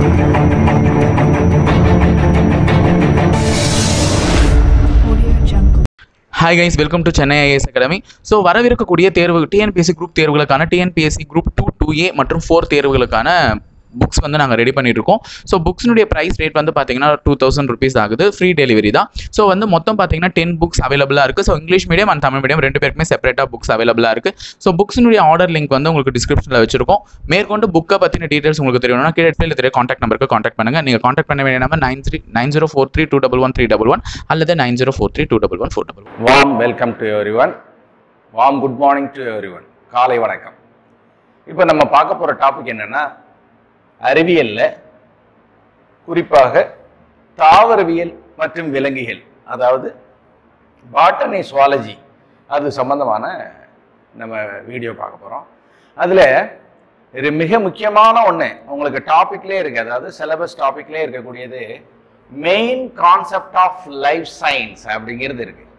Hi guys, welcome to Chennai IAS Academy. So வரவிருக்கக்கூடிய தேர்வு TNPSC group தேர்வுகளுக்கான TNPSC group 2, 2A மற்றும் 4 தேர்வுகளுக்கான books வந்து நாங்கள் ரெடி பண்ணிட்டு இருக்கோம். ஸோ புக்ஸ்னுடைய ப்ரைஸ் ரேட் வந்து பார்த்தீங்கன்னா 2000 rupees ஆகுது. ஃப்ரீ டெலிவரி தான். ஸோ வந்து மொத்தம் பார்த்தீங்கன்னா 10 புக்ஸ் அவைலபிளாக இருக்குது. So English medium and Tamil medium ரெண்டு பேருக்குமே செப்பரேட்டாக புக்ஸ் அவைலபிளாக இருக்குது. ஸோ புக்ஸ்னுடைய ஆர்டர் லிங்க் வந்து உங்களுக்கு டிஸ்கிரிப்ஷனில் வச்சிருக்கோம். மேற்கொண்டு புக்கை பற்றின டீட்டெயில்ஸ் உங்களுக்கு தெரியணும்னா கீழே தெரிய காண்டாக்ட் நம்பருக்கு காண்டாக்ட் பண்ணுங்கள். நீங்கள் காண்டாக்ட் பண்ண வேண்டிய நம்பர் 9043211311 அல்லது 9043211411. Warm welcome to everyone. Warm good morning to everyone. காலை வணக்கம். இப்போ நம்ம பார்க்க போகிற டாபிக் என்னென்னா, அறிவியலில் குறிப்பாக தாவரவியல் மற்றும் விலங்கியல், அதாவது பாட்டனி சுவாலஜி, அது சம்பந்தமான நம்ம வீடியோ பார்க்க போகிறோம். அதில் இது மிக முக்கியமான ஒன்று உங்களுக்கு டாப்பிக்லேயே இருக்குது, அதாவது சிலபஸ் டாப்பிக்லேயே இருக்கக்கூடியது main concept of life science அப்படிங்கிறது இருக்குது.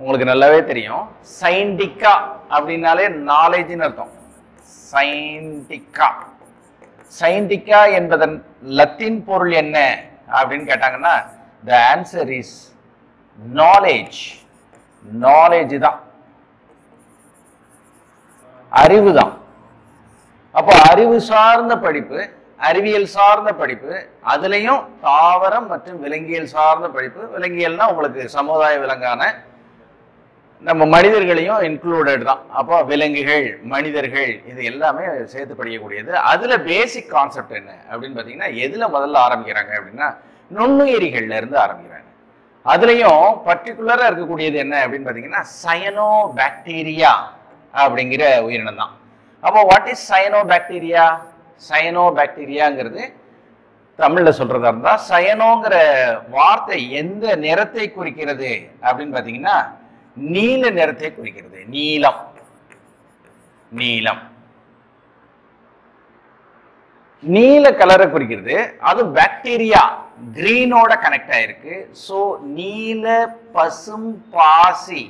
உங்களுக்கு நல்லாவே தெரியும், சயின்டிக்கா அப்படின்னாலே நாலேஜ்னு அர்த்தம். சயின்டிக்கா என்பதன் லத்தீன் பொருள் என்ன அப்படின்னு கேட்டாங்கன்னா, the answer is knowledge. Knowledge தான், அறிவு தான். அப்போ அறிவு சார்ந்த படிப்பு, அறிவியல் சார்ந்த படிப்பு, அதுலேயும் தாவரம் மற்றும் விலங்கியல் சார்ந்த படிப்பு. விலங்கியல்னா உங்களுக்கு சமுதாய விலங்கான நம்ம மனிதர்களையும் இன்க்ளூடட் தான். அப்போ விலங்குகள், மனிதர்கள், இது எல்லாமே சேர்த்து படிக்கக்கூடியது. அதில் பேசிக் கான்செப்ட் என்ன அப்படின்னு பார்த்தீங்கன்னா, எதில் முதல்ல ஆரம்பிக்கிறாங்க அப்படின்னா நுண்ணுயிரிகள்ல இருந்து ஆரம்பிக்கிறாங்க. அதுலேயும் பர்டிகுலராக இருக்கக்கூடியது என்ன அப்படின்னு பார்த்தீங்கன்னா சயனோ பாக்டீரியா அப்படிங்கிற உயிரினம் தான். அப்போ வாட் இஸ் சயனோ பாக்டீரியா? சயனோ பாக்டீரியாங்கிறது தமிழில் சொல்றதா இருந்தால், சயனோங்கிற வார்த்தை எந்த நிறத்தை குறிக்கிறது அப்படின்னு பார்த்தீங்கன்னா நீல நிறத்தை குறிக்கிறது. நீலம், நீலம், நீல கலரை குறிக்கிறது. அது பாக்டீரியா கிரீனோட கனெக்ட் ஆயிருக்கு. ஸோ நீல பசும் பாசி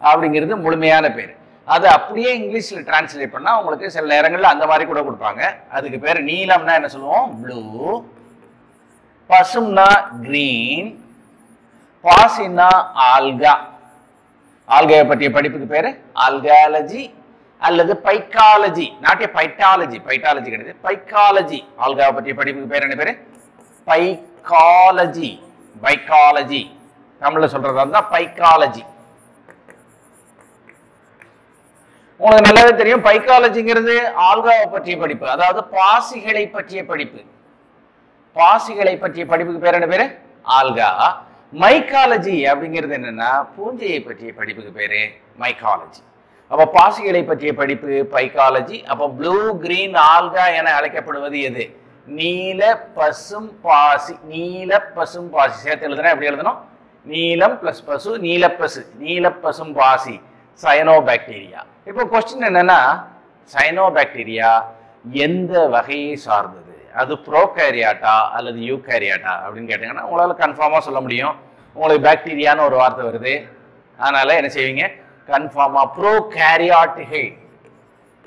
அப்படிங்கிறது முழுமையான பேர். அது அப்படியே இங்கிலீஷ்ல டிரான்ஸ்லேட் பண்ணா உங்களுக்கு சில நேரங்கள்ல அந்த மாதிரி கூட கொடுப்பாங்க. அதுக்கு பேர் நீலம்னா என்ன சொல்லுவோம்? ப்ளூ. பசும்னா கிரீன். பாசின்னா ஆல்கா. ஆல்காவை பற்றிய படிப்புக்கு பேரு ஆல்காலஜி அல்லது பைக்காலஜி. நாட் ஏ பைட்டாலஜி, பைட்டாலஜி கிடையாது, பைக்காலஜி. ஆல்காவை பற்றிய படிப்புக்கு பேர் என்ன பேரு? பைக்காலஜி. பைக்காலஜி தமிழ்ல சொல்றதா இருந்தா பைக்காலஜி. உங்களுக்கு நல்லாவே தெரியும், பைக்காலஜிங்கிறது ஆல்காவை பற்றிய படிப்பு, அதாவது பாசிகளை பற்றிய படிப்பு. பாசிகளை பற்றிய படிப்புக்கு பேர் என்ன பேரு? ஆல்கா. மைக்காலஜி அப்படிங்கிறது என்னன்னா பூஞ்சையை பற்றிய படிப்புக்கு பேரு மைக்காலஜி. அப்ப பாசிகளை பற்றிய படிப்பு பைக்காலஜி. அப்ப ப்ளூ, கிரீன், ஆல்கா என அழைக்கப்படுவது எது? நீல பசும் பாசி. நீல பசும் பாசி சேர்த்து எழுதுனா எப்படி எழுதணும்? நீலம் பிளஸ் பசு, நீலப்பசு, நீல பசும் பாசி, சயனோ பாக்டீரியா. இப்போ கொஸ்டின் என்னன்னா, சயனோ பாக்டீரியா எந்த வகையை சார்ந்தது? அது ப்ரோகேரியாட்டா அல்லது யூகேரியாட்டா அப்படின்னு கேட்டீங்கன்னா உங்களால் கன்ஃபார்மாக சொல்ல முடியும். உங்களுக்கு பாக்டீரியான்னு ஒரு வார்த்தை வருது, அதனால என்ன செய்வீங்க? கன்ஃபார்மாக ப்ரோகேரியாட்டுகள்.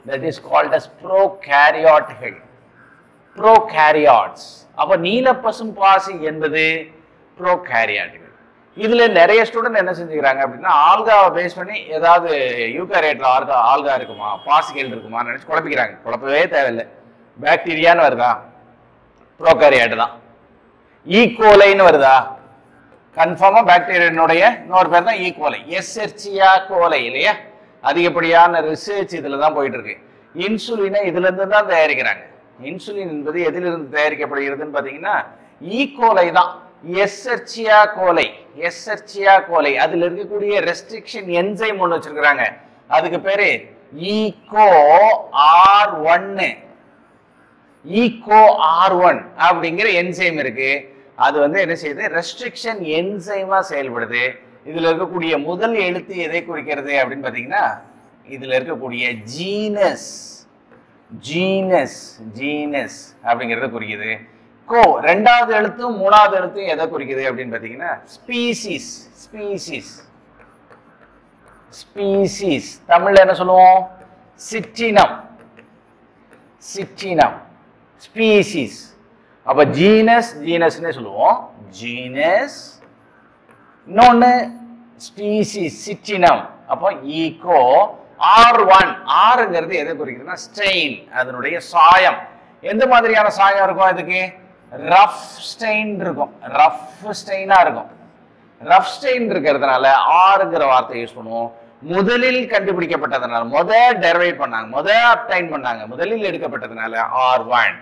தட் இஸ் கால்ட் அஸ் ப்ரோகேரியாட்டுகள், ப்ரோகேரியாட்ஸ். அப்போ நீல பசும் பாசி என்பது ப்ரோகேரியாட்டுகள். இதுல நிறைய ஸ்டூடெண்ட் என்ன செஞ்சுக்கிறாங்க அப்படின்னா, ஆல்காவை பேஸ் பண்ணி ஏதாவது யூகேரியாட்ல ஆல்கா இருக்குமா, பாசிகள் இருக்குமா நினைச்சு குழப்பிக்கிறாங்க. குழப்பவே தேவையில்லை. பாக்டீரியான்னு வருதா, ப்ரோகாரியாட் தான். ஈகோலைன்னு வருதா, கன்ஃபார்மா பாக்டீரியானுடைய இன்னொரு பேர் தான் ஈகோலை. எஸ்எர்சியா கோலை இல்லையா? அதிகப்படியான ரிசர்ச் இதுல தான் போயிட்டு இருக்கு. இன்சுலினை இதுல இருந்து தான் தயாரிக்கிறாங்க. இன்சுலின் என்பது எதிலிருந்து தயாரிக்கப்படுகிறதுன்னு பாத்தீங்கன்னா ஈகோலை தான். எஸ்எர்சியா கோலை, எஸ்எர்சியா கோலை. அதுல இருக்கக்கூடிய ரெஸ்ட்ரிக்ஷன் என்சைம் ஒன்று வச்சிருக்கிறாங்க, அதுக்கு பேரு ஈகோ R1. ஈகோ R1 அப்படிங்கிற என்சைம் இருக்கு. அது வந்து என்ன செய்யுது? ரெஸ்ட்ரிக்ஷன் என்சைமா செயல்படுது. இதுல இருக்கக்கூடிய முதல் எழுத்து எதை குறிக்கிறது அப்படின்னு பாத்தீங்கன்னா, இதுல இருக்கக்கூடிய ஜீனஸ், ஜீனஸ், ஜீனஸ் அப்படிங்கறத குறிக்குது. கோ ரெண்டாவது எழுத்தும் மூணாவது எழுத்தும் எதை குறிக்குது அப்படின்னு பாத்தீங்கன்னா ஸ்பீசிஸ், ஸ்பீசிஸ், ஸ்பீசிஸ். தமிழ்ல என்ன சொல்லுவோம்? சிற்றினம், சிற்றினம், ஸ்பீசிஸ். அப்ப ஜீனஸ் ஜீனஸ்னே சொல்லுவோம். ஜீனஸ். இன்னொன்னு ஸ்பீசிஸ் சிற்றினம். அப்போ ஈகோ. R1 ஆறுங்கிறது எதை குறிக்குதுன்னா ஸ்டெயின், அதனுடைய சாயம். எந்த மாதிரியான சாயம் இருக்கும் இதுக்கு? ரஃப் ஸ்டெயின் இருக்கும். ரஃப் ஸ்டெயினா இருக்கும். ரஃப் ஸ்டெயின் இருக்கிறதுனால ஆறுங்கிற வார்த்தை யூஸ் பண்ணுவோம். முதலில் கண்டுபிடிக்கப்பட்டதுனால டெரைவ் பண்ணாங்க, அப்டைன் பண்ணாங்க, முதலில் எடுக்கப்பட்டதுனால R1.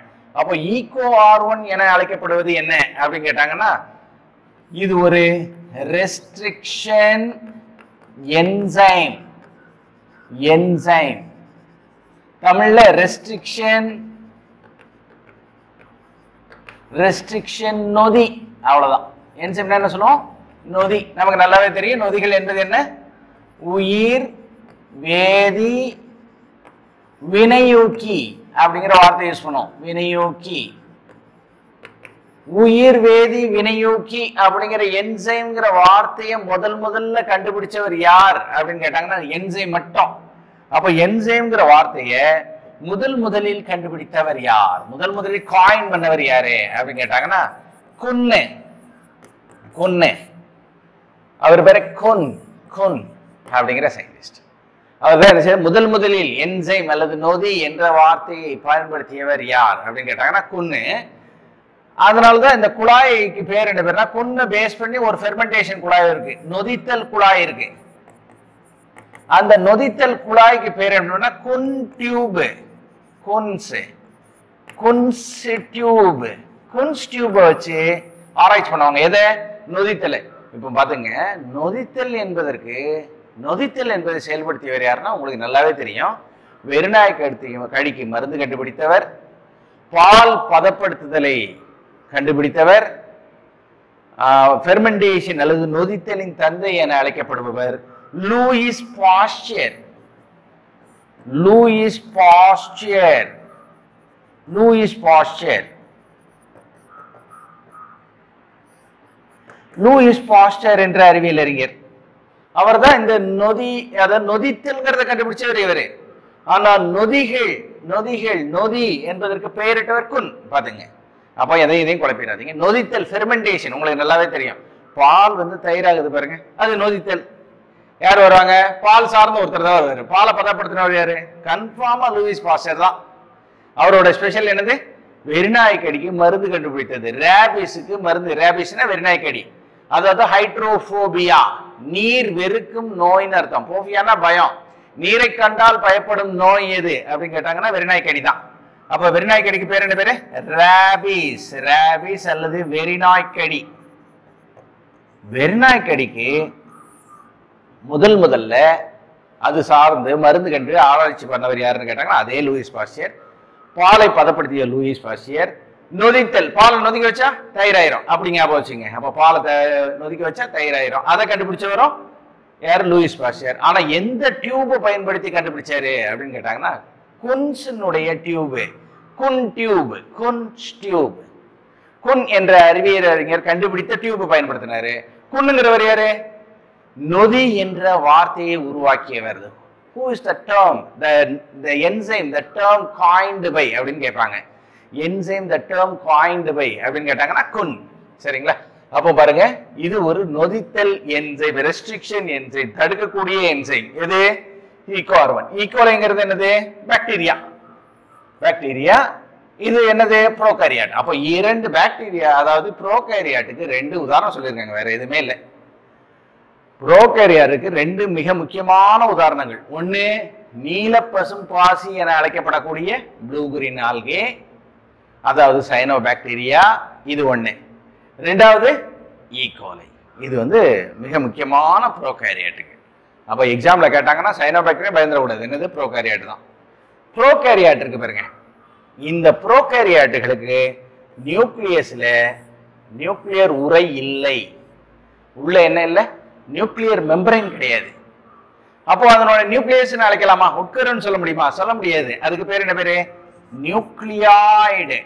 அப்போ ஈகோ R1 என அழைக்கப்படுவது என்ன அப்படின்னு கேட்டாங்கன்னா, இது ஒரு ரெஸ்ட்ரிக்ஷன் என்சைம். என்சைம் தமிழ்ல ரெஸ்ட்ரிக்ஷன் நொதி, அவ்வளவுதான். என்சைம்னா என்ன சொல்லுவோம்? நொதி. நமக்கு நல்லாவே தெரியும். நொதிகள் என்பது என்ன? உயிர் வேதி வினையூக்கி அப்படிங்கிற வார்த்தை யூஸ் பண்ணுவோம். வினையூக்கி, உயிர் வேதி வினையூக்கி அப்படிங்கிற என்சைம்ங்கிற வார்த்தையை முதல்ல கண்டுபிடிச்சவர் யார் அப்படின்னு கேட்டாங்கன்னா என்சைம் மட்டும். அப்ப என்சைம்ங்கிற வார்த்தையை முதலில் கண்டுபிடித்தவர் யார்? முதலில் காயின் பண்ணவர் யாரு அப்படின்னு கேட்டாங்கன்னா குன்னு. அவர் பேரு குன் அப்படிங்கிற சயின்டிஸ்ட். அவர் என்ன செய்ய முதலில் என்சைம் அல்லது நொதி என்ற வார்த்தையை பயன்படுத்தியவர் யார் அப்படின்னு கேட்டாங்கன்னா குன்னு. அதனாலதான் இந்த குழாய்க்கு பேர் என்ன பேர்னா, குன்னை பேஸ் பண்ணி ஒரு ஃபெர்மெண்டேஷன் குழாய் இருக்கு, நொதித்தல் குழாய் இருக்கு. அந்த நொதித்தல் குழாய்க்கு பேர் என்னன்னா குன் டியூப். குன்ஸ் டியூப் வச்சு ஆராய்ச்சி பண்ணுவாங்க. எதை? நொதித்தல். இப்ப பாத்துங்க, நொதித்தல் என்பதை செயல்படுத்தியவர் யாருன்னா உங்களுக்கு நல்லாவே தெரியும். வெறிநாய் கடிக்கு மருந்து கண்டுபிடித்தவர், பால் பதப்படுத்துதலை கண்டுபிடித்தவர், ஃபெர்மெண்டேஷன் அல்லது நொதித்தலின் தந்தை என அழைக்கப்படுபவர் லூயிஸ் பாஸ்டியர். என்ற அறிவியல் அறிஞர். அவர் தான் இந்த நொதித்தல்ங்கிறத கண்டுபிடிச்சவர் இவரு. ஆனா நொதி என்பதற்கு பெயரிட்டவர் குன். பாத்துங்க, அப்ப எதையும் குழப்பிடாதீங்க. நொதித்தல் ஃபெர்மெண்டேஷன் உங்களுக்கு நல்லாவே தெரியும். பால் தயிராகுது பாருங்க, அது நொதித்தல். யார் வருவாங்க? பால் சார்ந்த ஒருத்தர் தான் வருவாரு. பாலை பதப்படுத்தினவர் யாரு? கன்ஃபார்மா லூயிஸ் பாஸ்டர் தான். அவரோட ஸ்பெஷல் என்னது? வெறிநாய்க்கடிக்கு மருந்து கண்டுபிடித்தது. ரேபிஸுக்கு மருந்து. ரேபிஸ்னா வெறிநாய்க்கடி. அதாவது ஹைட்ரோபோபியா, நீர் வெறுக்கும் நோய்னு அர்த்தம். போபியானா பயம். நீரை கண்டால் பயப்படும் நோய் எது அப்படின்னு கேட்டாங்கன்னா வெறிநாய்க்கடி தான். அப்ப வெறிநாய்க்கடிக்கு பேர் என்ன பேரு? ரேபிஸ் அல்லது வெறிநாய்க்கடி. வெறிநாய்க்கடிக்கு முதல்ல அது சார்ந்து மருந்து கண்டு ஆராய்ச்சி பண்ணவர் யாருன்னு கேட்டாங்கன்னா அதே லூயிஸ் பாஸ்டியர். பாலை பதப்படுத்திய லூயிஸ் பாஸ்டியர். நொதித்தல், பாலை நொதிக்க வச்சா தயிராயிரும் அப்படி ஞாபகம் வச்சுங்க. அப்ப பாலை நொதிக்க வச்சா தயிராயிரும். அதை கண்டுபிடிச்சவரும் யாரு? Louis Pasteur. ஆனா எந்த டியூபை பயன்படுத்தி கண்டுபிடிச்சாரு அப்படின்னு கேட்டாங்கன்னா குன்ஸினுடைய டியூபு. குன் என்ற அறிவியல் அறிஞர் கண்டுபிடித்த டியூபை பயன்படுத்தினாரு. குன்னுங்கிறவர் யாரு? நொதி என்ற வார்த்தையை உருவாக்கியவர். Who is the term, the enzyme, the term coined by அப்படின்னு கேட்பாங்க. enzyme, the term coined by அப்படின்னு கேட்டாங்கன்னா குன். சரிங்களா? அப்போ பாருங்க, இது ஒரு நொதித்தல் என்சைம், ரெஸ்ட்ரிக்ஷன் என்சைம், தடுக்கக்கூடிய என்சைம். எது? ஈகோ. ஈகோலைங்கிறது என்னது? பாக்டீரியா. இது என்னது? ப்ரோகாரியாட். அப்போ இரண்டு பாக்டீரியா, அதாவது ப்ரோகாரியாட்டுக்கு ரெண்டு உதாரணம் சொல்லியிருக்காங்க, வேற எதுவுமே இல்லை. ப்ரோகாரியாட்டுக்கு ரெண்டு மிக முக்கியமான உதாரணங்கள். ஒன்னு நீலப்பசும் பாசி என அழைக்கப்படக்கூடிய ப்ளூ கிரீன் ஆல்கே, அதாவது சயனோபாக்டீரியா, இது ஒண்ணு. ரெண்டாவது ஈகோலை, இது மிக முக்கியமான ப்ரோகாரியாட்டுக்கு. அப்ப எக்ஸாம்ல கேட்டாங்கன்னா சயனோபாக்டீரியா பயந்துடக்கூடாது, என்னது? ப்ரோகாரியாட் தான். ப்ரோகாரியாட் இருக்கு பாருங்க, இந்த ப்ரோகாரியாட்டுகளுக்கு நியூக்ளியஸ்ல நியூக்ளியர் உறை இல்லை. உள்ள என்ன இல்லை? நியூக்ளியர் மெம்பரைன் கிடையாது. அப்போ அதனோட நியூக்ளியஸ் அழைக்கலாமா? உட்கருன்னு சொல்ல முடியுமா? சொல்ல முடியாது. அதுக்கு பேர் என்ன பேரு? நியூக்ளியாய்டு.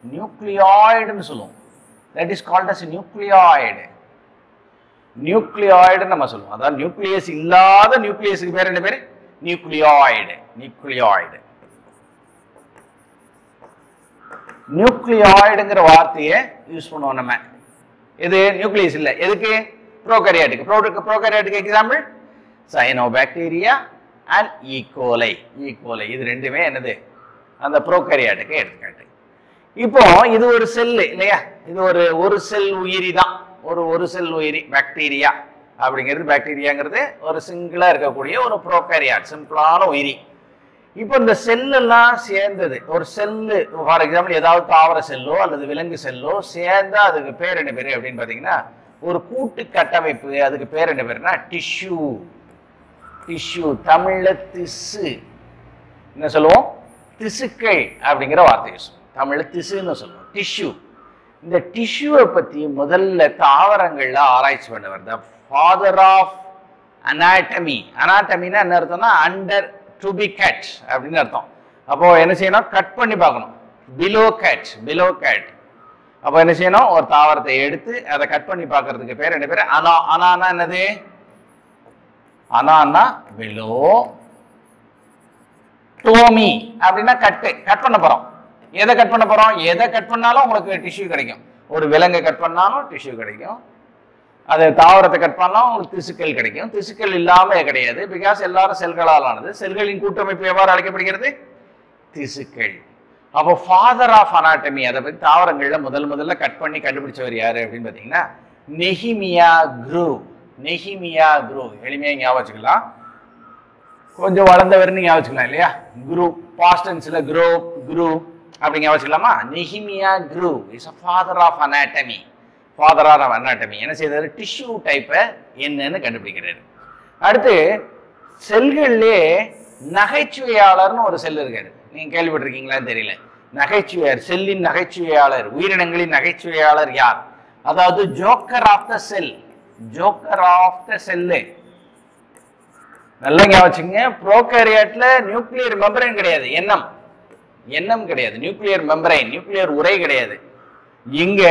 நியூக்ளியாய்டுன்னு சொல்லுவோம். That is called as nucleoid. Nucleoid நம்ம சொல்லுவோம். அதாவது நியூக்ளியஸ் இல்லாத நியூக்ளியஸுக்கு பேர் என்ன பேரு? நியூக்ளியாய்டு. நியூக்ளியாய்டுங்கிற வார்த்தையை யூஸ் பண்ணுவோம் நம்ம. இது நியூக்ளியஸ் இல்லை, எதுக்கு? ப்ரோகாரியாட்டுக்கு. ப்ரோகாரியாட்டுக்கு example cyanobacteria and E coli. E coli இது ரெண்டுமே என்னது? அந்த ப்ரோகாரியாட்டுக்கு எடுத்துக்காட்டு. இப்போ இது ஒரு செல் இல்லையா? இது ஒரு செல் உயிரி தான். ஒரு செல் உயிரி பாக்டீரியா அப்படிங்கிறது. பாக்டீரியாங்கிறது ஒரு சிங்கிளா இருக்கக்கூடிய ஒரு ப்ரோகாரியாட், சிம்பிளான உயிரி. இப்போ இந்த செல்லெல்லாம் சேர்ந்தது ஒரு செல்லு. ஃபார் எக்ஸாம்பிள் ஏதாவது தாவர செல்லோ அல்லது விலங்கு செல்லோ சேர்ந்தா அதுக்கு பேர் என்ன பேரு அப்படின்னு பார்த்தீங்கன்னா ஒரு கூட்டு கட்டமைப்பு. அதுக்கு பேர் என்ன பேருன்னா டிஷ்யூ. டிஷ்யூ தமிழ்ல திசு. என்ன சொல்லுவோம்? திசுக்கள் அப்படிங்கிற வார்த்தை யூஸ். தமிழ்ல திசுன்னு சொல்லுவோம், டிஷ்யூ. இந்த டிஷ்யூவை பத்தி முதல்ல தாவரங்கள்ல ஆராய்ச்சி பண்ணவர் த ஃபாதர் ஆஃப் அனாட்டமி. அனாட்டமின்னா என்ன அர்த்தம்னா அண்டர் டு பி கட் அப்படின்னு அர்த்தம். அப்போ என்ன செய்யணும்? கட் பண்ணி பார்க்கணும். Below cut, below cut. அப்போ என்ன செய்யணும்? ஒரு தாவரத்தை எடுத்து அதை கட் பண்ணி பார்க்கறதுக்கு பேர் என்ன பேர்? அனானா என்னது? அனானா பிலோ, டோமி அப்படின்னா கட் பண்ண போறோம். எதை கட் பண்ண போறோம்? எதை கட் பண்ணாலும் உங்களுக்கு டிஷ்யூ கிடைக்கும். ஒரு விலங்கை கட் பண்ணாலும் டிஷ்யூ கிடைக்கும். அது தாவரத்தை கட் பண்ணாலும் உங்களுக்கு திசுக்கள் கிடைக்கும். திசுக்கள் இல்லாம கிடையாது. பிகாஸ் எல்லாரும் செல்களால் ஆனது. செல்களின் கூட்டமைப்பு எவ்வாறு அழைக்கப்படுகிறது? திசுக்கள். அப்போ ஃபாதர் ஆஃப் அனாட்டமி, அதை பத்தி தாவரங்கள்ல முதல்ல கட் பண்ணி கண்டுபிடிச்சவர் யாரு அப்படின்னு பாத்தீங்கன்னா நெஹிமியா க்ரூவ். நெஹிமியா க்ரூவ் எளிமையா ஞாபகம் வச்சுக்கலாம். கொஞ்சம் வளர்ந்தவர்னு ஞாபகம் வச்சுக்கலாம் இல்லையா? க்ரூவ் பாஸ்ட் டென்ஸ்ல க்ரூவ் அப்படி ஞாபகம் வச்சுக்கலாமா? Nehemiah Grew is a father of anatomy. Father of anatomy என்ன செய்தாரு? டிஷ்யூ டைப்பை என்னன்னு கண்டுபிடிக்கிறாரு. அடுத்து செல்கள்லே நகைச்சுவையாளர்னு ஒரு செல் இருக்காரு. நீங்க கேள்விப்பட்டிருக்கீங்களான்னு தெரியல. நகைச்சுவையாளர், செல்லின் நகைச்சுவையாளர், உயிரினங்களின் நகைச்சுவையாளர் யார்? அதாவது joker of the cell. Joker of the cell நல்லா ஞாபகம் வச்சுங்க. ப்ரோகாரியாட்ல நியூக்ளியர் மெம்பரைன் கிடையாது, எண்ணம் கிடையாது. நியூக்ளியர் மெம்பரைன், நியூக்ளியர் உரை கிடையாது. இங்க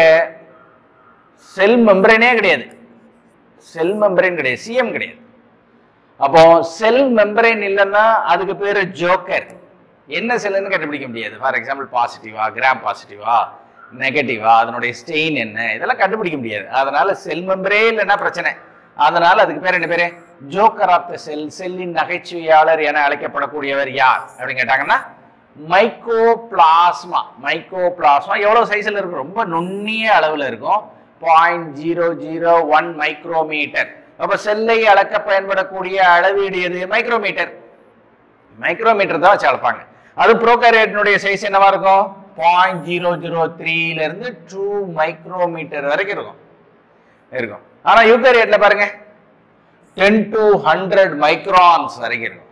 செல் மெம்பரைனே கிடையாது. செல் மெம்பரைன் கிடையாது, சிஎம் கிடையாது. அப்போ செல் மெம்பரைன் இல்லைன்னா அதுக்கு பேரு ஜோக்கர். என்ன செல்லுன்னு கண்டுபிடிக்க முடியாது. ஃபார் எக்ஸாம்பிள் பாசிட்டிவா, கிராம் பாசிட்டிவா, நெகட்டிவா, அதனுடைய ஸ்டெயின் என்ன, இதெல்லாம் கண்டுபிடிக்க முடியாது. அதனால செல் மெம்பரே இல்லைன்னா பிரச்சனை. அதனால அதுக்கு பேர் என்ன பேரு? ஜோக்கர் ஆஃப் த செல். செல்லின் நகைச்சுவையாளர் என அழைக்கப்படக்கூடியவர் யார் அப்படின்னு கேட்டாங்கன்னா மைக்கோபிளாஸ்மா. மைக்கோபிளாஸ்மா எவ்வளவு சைஸ்ல இருக்கும்? ரொம்ப நுண்ணிய அளவுல இருக்கும். 0.001 மைக்ரோமீட்டர். அப்ப செல்லை அளக்க பயன்படக்கூடிய அளவீடு எது? மைக்ரோமீட்டர். மைக்ரோமீட்டர் தான் வச்சு அளப்பாங்க. அது ப்ரோகாரியாட்டினுடைய சைஸ் என்னவா இருக்கும்? 0.003 இருந்து 2 மைக்ரோமீட்டர் வரைக்கும் இருக்கும். ஆனா யூகாரியாட்ல பாருங்க 10 to 100 மைக்ரான்ஸ் வரைக்கும் இருக்கும்.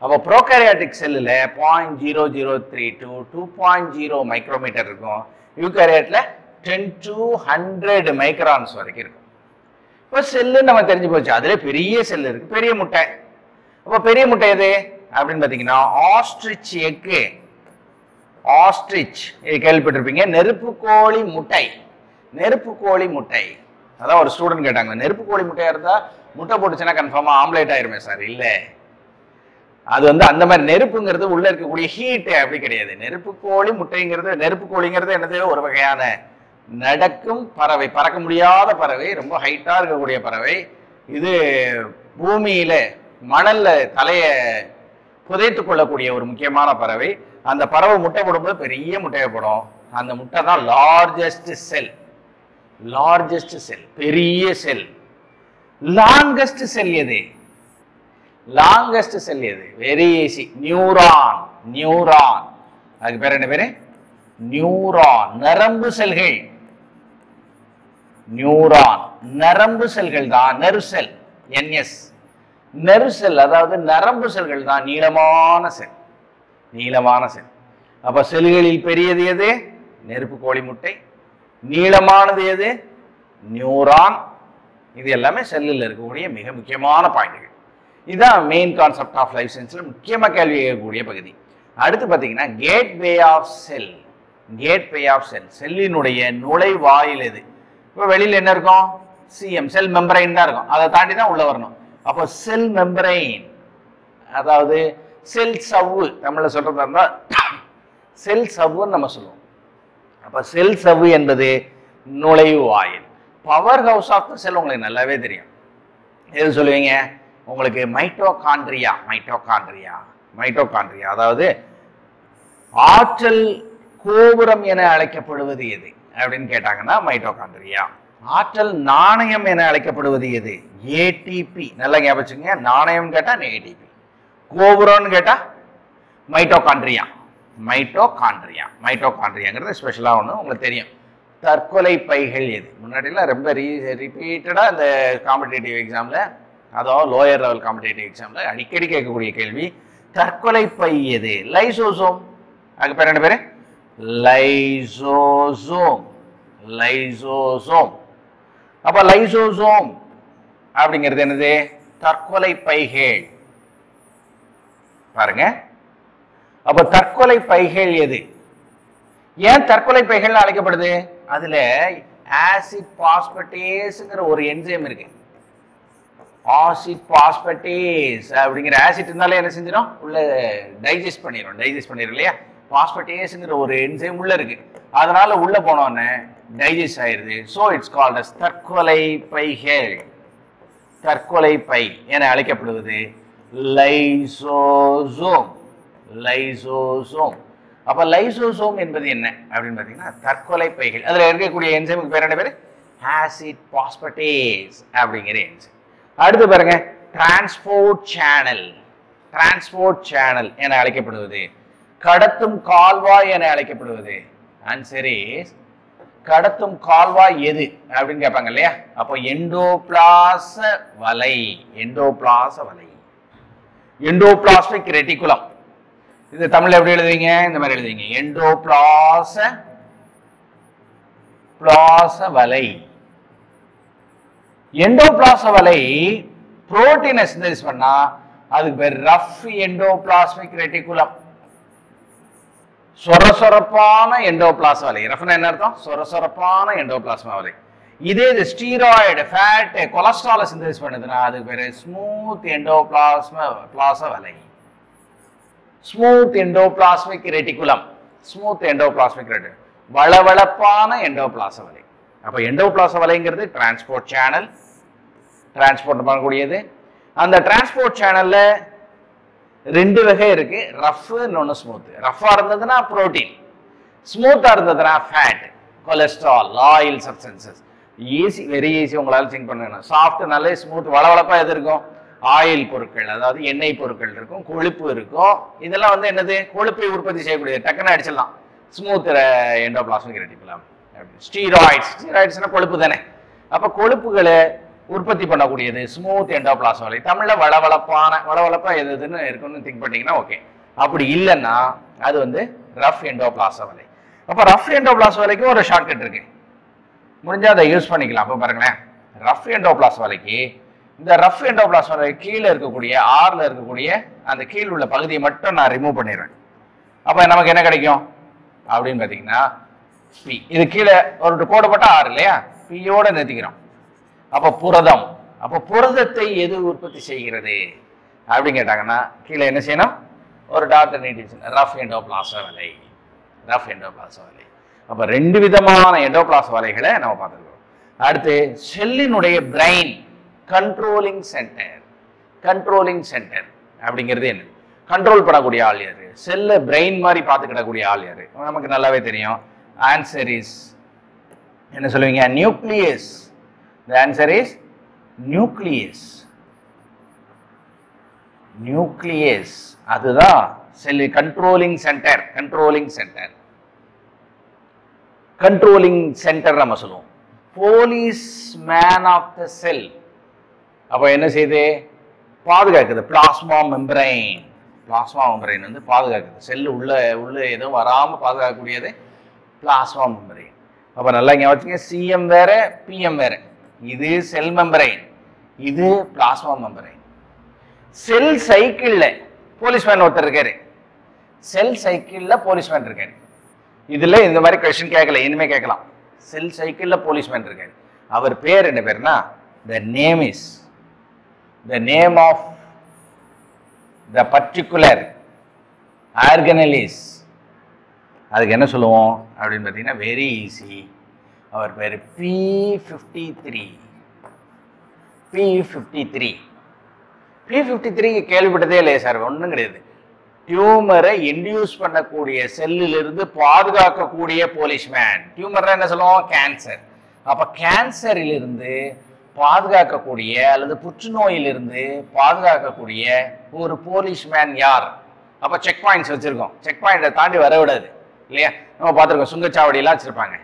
அப்போ ப்ரோகாரியாட்டிக் செல்லுல 0.003 to 2.0 மைக்ரோமீட்டர் இருக்கும். யூகாரியாட்ல 10 to 100 மைக்ரான்ஸ் வரைக்கும் இருக்கும். இப்போ செல்லு நம்ம தெரிஞ்சு போச்சு. அதுல பெரிய செல் இருக்கு, பெரிய முட்டை. அப்போ பெரிய முட்டை எது அப்படின்னு பாத்தீங்கன்னா ஆஸ்ட்ரிச் எக்கு. ஆஸ்ட்ரிச் இது கேள்விப்பட்டிருப்பீங்க. நெருப்புக்கோழி முட்டை. நெருப்புக்கோழி முட்டை. அதான் ஒரு ஸ்டூடெண்ட் கேட்டாங்க, நெருப்புக்கோழி முட்டையா இருந்தா முட்டை போட்டுச்சுன்னா கன்ஃபார்மா ஆம்லேட் ஆயிருமே சார். இல்ல, அது அந்த மாதிரி நெருப்புங்கிறது உள்ள இருக்கக்கூடிய ஹீட் அப்படி கிடையாது. நெருப்புக்கோழி முட்டைங்கிறது, நெருப்புக்கோழிங்கிறது என்னது? ஒரு வகையான நடக்கும் பறவை, பறக்க முடியாத பறவை, ரொம்ப ஹைட்டா இருக்கக்கூடிய பறவை. இது பூமியில மணல்ல தலைய புதைத்து கொள்ளக்கூடிய ஒரு முக்கியமான பறவை. அந்த பறவை முட்டை போடும்போது பெரிய முட்டையை போடும். அந்த முட்டை தான் லார்ஜஸ்ட் செல். லார்ஜஸ்ட் செல், பெரிய செல். லாங்கஸ்ட் செல் எது? லாங்கஸ்ட் செல் எது? Very easy, neuron. நியூரான் அதுக்கு பேர் என்ன பேரு? நியூரான். நரம்பு செல்கள். நியூரான் நரம்பு செல்கள் தான். நெரு செல், என்எஸ். நெரு செல் அதாவது நரம்பு செல்கள் தான் நீளமான செல். நீளமான செல். அப்ப செல்களில் பெரியது எது? நெருப்புக்கோழி முட்டை. நீளமானது எது? நியூரான். இது எல்லாமே செல்லில் இருக்கக்கூடிய மிக முக்கியமான பாயிண்ட்கள். இதுதான் மெயின் கான்செப்ட் ஆஃப் லைஃப் சயின்ஸ்ல முக்கியமா கேள்வி கேட்கக்கூடிய பகுதி. அடுத்து பாத்தீங்கன்னா gateway of cell. Gateway of cell, செல்லினுடைய நுழைவாயில் எது? இப்போ வெளியில என்ன இருக்கும்? சிஎம், செல் மெம்பரைன் தான் இருக்கும். அதை தாண்டி தான் உள்ள வரணும். அப்போ செல் மெம்பரைன் அதாவது செல் சவ்வு, தமிழ்ல சொல்றதா இருந்தா செல் சவ்வுன்னு நம்ம சொல்லுவோம். அப்ப செல் சவ்வு என்பது நுழைவு வாயில். பவர் ஹவுஸ் ஆஃப் த செல் உங்களுக்கு நல்லாவே தெரியும். எது சொல்லுவீங்க? உங்களுக்கு மைட்டோகாண்ட்ரியா. அதாவது ஆற்றல் கோபுரம் என அழைக்கப்படுவது எது அப்படின்னு கேட்டாங்கன்னா மைட்டோகாண்ட்ரியா. ஆற்றல் நாணயம் என அழைக்கப்படுவது எது? ஏடிபி. நல்லா ஞாபகம் வச்சுக்கோங்க. நாணயம் கேட்டா ஏடிபி, கோபுரம்னு கேட்டா மைட்டோகாண்ட்ரியாங்கிறது ஸ்பெஷலா ஒண்ணு உங்களுக்கு தெரியும். தற்கொலை பைகள் எது? முன்னாடிலாம் ரொம்ப ரிப்பீட்டடா இந்த காம்படிட்டிவ் எக்ஸாம்ல, அதாவது லோயர் லெவல் காம்படிட்டிவ் எக்ஸாம்ல அடிக்கடி கேட்கக்கூடிய கேள்வி தற்கொலை பை எது? லைசோசோம். அதுக்கு பேர் என்ன பேரு? லைசோசோம். அப்ப லைசோசோம் அப்படிங்கிறது என்னது? தற்கொலை பைகள். பாருங்க. அப்ப தற்கொலை பைகள் எது? ஏன் தற்கொலை பைகள் அழைக்கப்படுது? அதுல ஆசிட் பாஸ்பேட்டேஸ்ங்கிற ஒரு என்சைம் இருக்கு. ஆசிட் பாஸ்பேட்டேஸ் அப்படிங்கிற ஆசிட் இருந்தாலே என்ன செஞ்சிடும்? உள்ள டைஜஸ்ட் பண்ணிடும் இல்லையா? பாஸ்பேட்டேஸ்ங்கிற ஒரு என்சைம் உள்ள இருக்கு. அதனால உள்ள போனோடனே டைஜஸ்ட் ஆயிருது. ஸோ இட்ஸ் கால்ட் அஸ் தற்கொலை பைகள். தற்கொலை பை என அழைக்கப்படுவது லைசோசோம். அப்ப லைசோசோம் என்பது என்ன அப்படின்னு பாத்தீங்கன்னா தற்கொலை பைகள். அதுல இருக்கக்கூடிய என்சைமுக்கு பேர் என்ன பேரு? ஆசிட் பாஸ்பேட்டேஸ் அப்படிங்கிற என்சைம். அடுத்து பாருங்க, டிரான்ஸ்போர்ட் சேனல் என அழைக்கப்படுவது, கடத்தும் கால்வாய் என அழைக்கப்படுவது. ஆன்சர் இஸ் கடத்தும் கால்வாய் எது அப்படின்னு கேட்பாங்க இல்லையா? அப்போ எண்டோபிளாச வலை. Endoplasmic reticulum. இது தமிழ்ல எப்படி எழுதுவீங்க? இந்த மாதிரி எழுதுவீங்க, எண்டோபிளாச வலை. எண்டோபிளாச வலை புரோட்டீனை சிந்தசிஸ் பண்ணா அதுக்கு பேர் ரஃப் எண்டோபிளாஸ்மிக் ரெட்டிகுலம். சொரசொரப்பான எண்டோபிளாச வலை. ரஃப்னா என்ன அர்த்தம்? சொரசொரப்பான எண்டோபிளாஸ்மா வலை. இதே இது ஸ்டீராய்டு, ஃபேட், கொலஸ்ட்ரால சிந்தசிஸ் பண்ணுதுன்னா அதுக்கு பேரு ஸ்மூத் எண்டோபிளாச வலை. Smooth endoplasmic reticulum. வளவளப்பான எண்டோபிளாச வலை. அப்ப எண்டோபிளாச வலைங்கிறது டிரான்ஸ்போர்ட் சேனல், டிரான்ஸ்போர்ட் பண்ணக்கூடியது. அந்த டிரான்ஸ்போர்ட் சேனல்ல ரெண்டு வகை இருக்கு, ரஃப் இன்னொன்னு ஸ்மூத். ரஃபா இருந்ததுன்னா புரோட்டீன், ஸ்மூத்தா இருந்ததுன்னா fat, cholesterol, oil substances. Easy, very easy உங்களால திங்க் பண்ணணும். சாஃப்ட்னாலே ஸ்மூத், வளவளப்பா எது இருக்கும்? ஆயில் பொருட்கள், அதாவது எண்ணெய் பொருட்கள் இருக்கும், கொழுப்பு இருக்கும். இதெல்லாம் வந்து என்னது? கொழுப்பை உற்பத்தி செய்யக்கூடியது. டக்குன்னு அடிச்சிடலாம். Smooth endoplasmic reticulum. ஸ்டீராய்ட்ஸ்னா கொழுப்பு தானே. அப்ப கொழுப்புகளை உற்பத்தி பண்ணக்கூடியது ஸ்மூத் எண்டோபிளாச வலை. தமிழ்ல வளவளப்பா எதுன்னு இருக்குன்னு திங்க் பண்ணீங்கன்னா ஓகே. அப்படி இல்லைன்னா அது வந்து ரஃப் எண்டோபிளாச வலை. அப்ப ரஃப் எண்டோபிளாச வலைக்கு ஒரு ஷார்ட்கட் இருக்கு, முடிஞ்சா அதை யூஸ் பண்ணிக்கலாம். அப்ப பாருங்களேன், ரஃப் எண்டோபிளாச வலைக்கு இந்த ரஃப் எண்டோபிளாச வலை கீழே இருக்கக்கூடிய ஆர்ல இருக்கக்கூடிய அந்த கீழ் உள்ள பகுதியை மட்டும் நான் ரிமூவ் பண்ணிடுறேன். அப்ப நமக்கு என்ன கிடைக்கும் அப்படின்னு பாத்தீங்கன்னா பி. இது கீழே ஒரு கோடு போட்டா ஆர் இல்லையா? பியோட நிறுத்திக்கிறோம். அப்ப புரதம். அப்ப புரதத்தை எது உற்பத்தி செய்கிறது அப்படின்னு கேட்டாங்கன்னா கீழே என்ன செய்யணும்? ஒரு டாட் நீட்டிச்சு, ரஃப் எண்டோபிளாச வலை. அப்ப ரெண்டு விதமான எண்டோபிளாச வலைகளை நம்ம பார்த்துருக்கோம். அடுத்து செல்லினுடைய பிரைன், கண்ட்ரோலிங் சென்டர் அப்படிங்கிறது என்ன? கண்ட்ரோல் பண்ணக்கூடிய ஆள் யாரு? செல்ல பிரெயின் மாதிரி பார்த்துக்கிடக்கூடிய ஆள் யாரு? நமக்கு நல்லாவே தெரியும். ஆன்சர் இஸ் என்ன சொல்லுவீங்க? Nucleus. The answer is nucleus. அதுதான் செல் கண்ட்ரோலிங் சென்டர் நம்ம சொல்லுவோம். போலீஸ் மேன் ஆஃப் த செல். அப்ப என்ன செய்யுது? பாதுகாக்குது. பிளாஸ்மா மெம்பரைன் வந்து பாதுகாக்குது. செல் உள்ள எதுவும் வராம பாதுகாக்கக்கூடியது பிளாஸ்மா மெம்பரைன். அப்ப நல்லா இங்க வச்சுங்க, சிஎம் வேற பிஎம் வேற. இது செல் மெம்பரைன், இது பிளாஸ்மா மெம்பரைன். செல் சைக்கிள்ல போலீஸ்மேன் ஒருத்தர் இருக்காரு. இதுல இந்த மாதிரி கொஸ்டின் கேட்கல, இனிமே கேட்கலாம். செல் சைக்கிள்ல போலீஸ்மேன் இருக்காரு. அவர் பேர் என்ன பேருனா, the name of the particular organelle is அதுக்கு என்ன சொல்லுவோம் அப்படின்னு பார்த்தீங்கன்னா வெரி ஈஸி. அவர் பேர் P53. P53 கேள்விப்பட்டதே இல்லையா சார்? ஒன்றும் கிடையாது. டியூமரை இன்டியூஸ் பண்ணக்கூடிய செல்லிலிருந்து பாதுகாக்கக்கூடிய போலீஸ்மேன். டியூமர்னா என்ன சொல்லுவோம்? கேன்சர். அப்போ கேன்சரிலிருந்து பாதுகாக்கக்கூடிய அல்லது புற்றுநோயிலிருந்து பாதுகாக்கக்கூடிய ஒரு போலீஸ்மேன் யார்? அப்போ செக் பாயிண்ட்ஸ் வச்சுருக்கோம். செக் பாயிண்ட்டை தாண்டி வர விடாது இல்லையா? நம்ம பார்த்துருக்கோம், சுங்கச்சாவடியெல்லாம் வச்சுருப்பாங்க.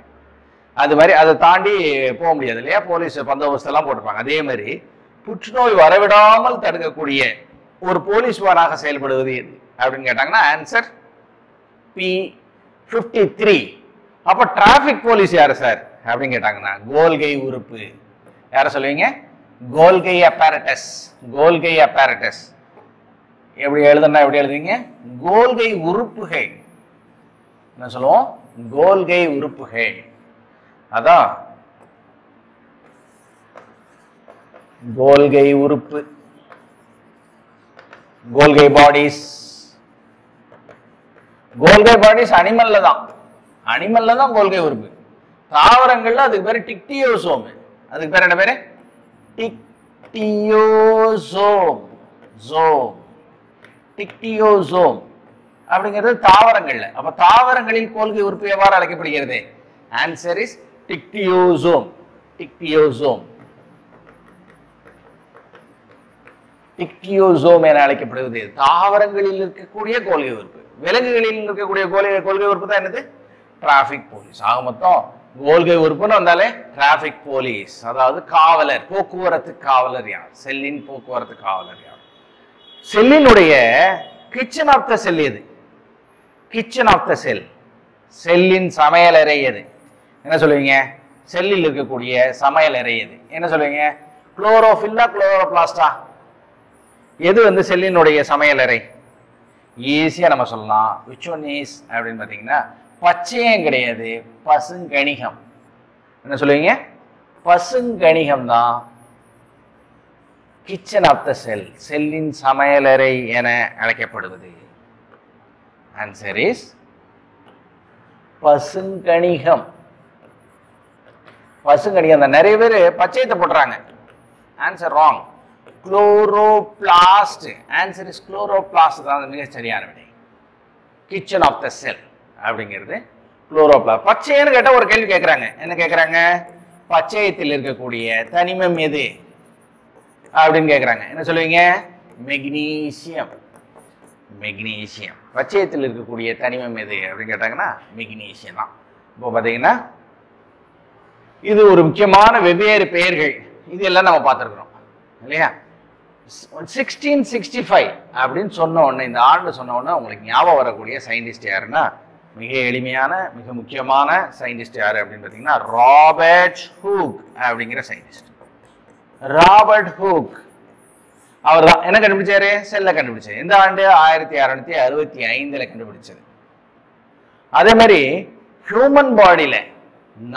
அது மாதிரி அதை தாண்டி போக முடியாது இல்லையா? போலீஸ் பந்தோபஸ்தெல்லாம் போட்டிருப்பாங்க. அதே மாதிரி புற்றுநோய் வரவிடாமல் தடுக்கக்கூடிய ஒரு போலீஸ்மேனாக செயல்படுவது எது அப்படின்னு கேட்டாங்கன்னா ஆன்சர் P53. அப்போ டிராஃபிக் போலீஸ் யாரு சார் அப்படின்னு கேட்டாங்கன்னா கோல்கை உறுப்பு. யார சொல்லுவீங்க? கோல்கை அப்பேரட்டஸ். கோல்கை அப்பேரட்டஸ் எப்படி எழுதுனா எப்படி எழுதுவீங்க? கோல்கை உறுப்புகள். என்ன சொல்லுவோம்? கோல்கை உறுப்புகள். அதான் கோல்கை உறுப்பு. கோல்கை பாடிஸ். கோல்கை பாடிஸ் அனிமல்ல தான். அனிமல்ல தான் கோல்கை உறுப்பு. தாவரங்கள்ல அதுக்கு பேரு டிக்டியோசோம். அதுக்கு பேர் என்ன பேரு? டிக்டியோசோம். டிக்டியோசோம் அப்படிங்கிறது தாவரங்கள்ல. அப்ப தாவரங்களில் கோல்கை உறுப்பு எவ்வாறு அழைக்கப்படுகிறது? Answer is டிக்டியோசோம். டிக்டியோசோம். டிக்டியோசோம் என அழைக்கப்படுவது தாவரங்களில் இருக்கக்கூடிய கோல்கை உறுப்பு. விலங்குகளில் இருக்கக்கூடிய கோல்கை உறுப்பு தான் என்னது? Traffic police. ஆக மொத்தம் கோல்கை உறுப்புன்னு வந்தாலே டிராபிக் போலீஸ், அதாவது காவலர், போக்குவரத்து காவலர் யார்? செல்லின் போக்குவரத்து காவலர் யார்? செல்லினுடைய கிச்சன் ஆஃப் த செல் எது? கிச்சன் ஆஃப் த செல். செல்லின் சமையலறை எது? என்ன சொல்லுவீங்க? செல்லில் இருக்கக்கூடிய சமையலறை எது? என்ன சொல்லுவீங்க? குளோரோஃபில்லா குளோரோபிளாஸ்டா? எது வந்து செல்லினுடைய சமையலறை? ஈஸியா நம்ம சொல்லலாம். which one is அப்படின்னு பார்த்தீங்கன்னா பச்சையம் கிடையாது, பசுங்கணிகம். என்ன சொல்லுவீங்க? பசுங்கணிகம் தான் கிச்சன் ஆஃப் த செல், செல்லின் சமையலறை என அழைக்கப்படுவது. Answer is பசுங்கணிகம். பசுங்கணிகம் தான். நிறைய பேர் பச்சையத்தை போட்டுறாங்க. Answer wrong. Chloroplast. Answer is chloroplast தான் மிக சரியான விடை. கிச்சன் ஆஃப் த செல் அப்படிங்கிறது குளோரோபிளாஸ்ட். பச்சைன்னு கேட்டா ஒரு கேள்வி கேட்கறாங்க. என்ன கேட்கறாங்க? பச்சையத்தில் இருக்கக்கூடிய தனிமம் எது அப்படின்னு கேட்கறாங்க. என்ன சொல்லுவீங்க? மெக்னீசியம். மெக்னீசியம். பச்சையத்தில் இருக்கக்கூடிய தனிமம் எது அப்படின்னு கேட்டாங்கன்னா மெக்னீசியம் தான். இப்போ பார்த்தீங்கன்னா இது ஒரு முக்கியமான வெவ்வேறு பெயர்கள். இது எல்லாம் நம்ம பார்த்துருக்குறோம் இல்லையா? 1665 அப்படின்னு சொன்ன உடனே, இந்த ஆண்டு சொன்ன உடனே உங்களுக்கு ஞாபகம் வரக்கூடிய சயின்டிஸ்ட் யாருன்னா மிக எளிமையான மிக முக்கியமான சயின்டிஸ்ட் யாரு அப்படின்னு பார்த்தீங்கன்னா ராபர்ட் ஹூக் அப்படிங்கிற சயின்டிஸ்ட். ராபர்ட் ஹூக் அவர் தான் என்ன கண்டுபிடிச்சாரு? செல்லை கண்டுபிடிச்சாரு. இந்த ஆண்டு 1665 கண்டுபிடிச்சது. அதே மாதிரி ஹியூமன் பாடியில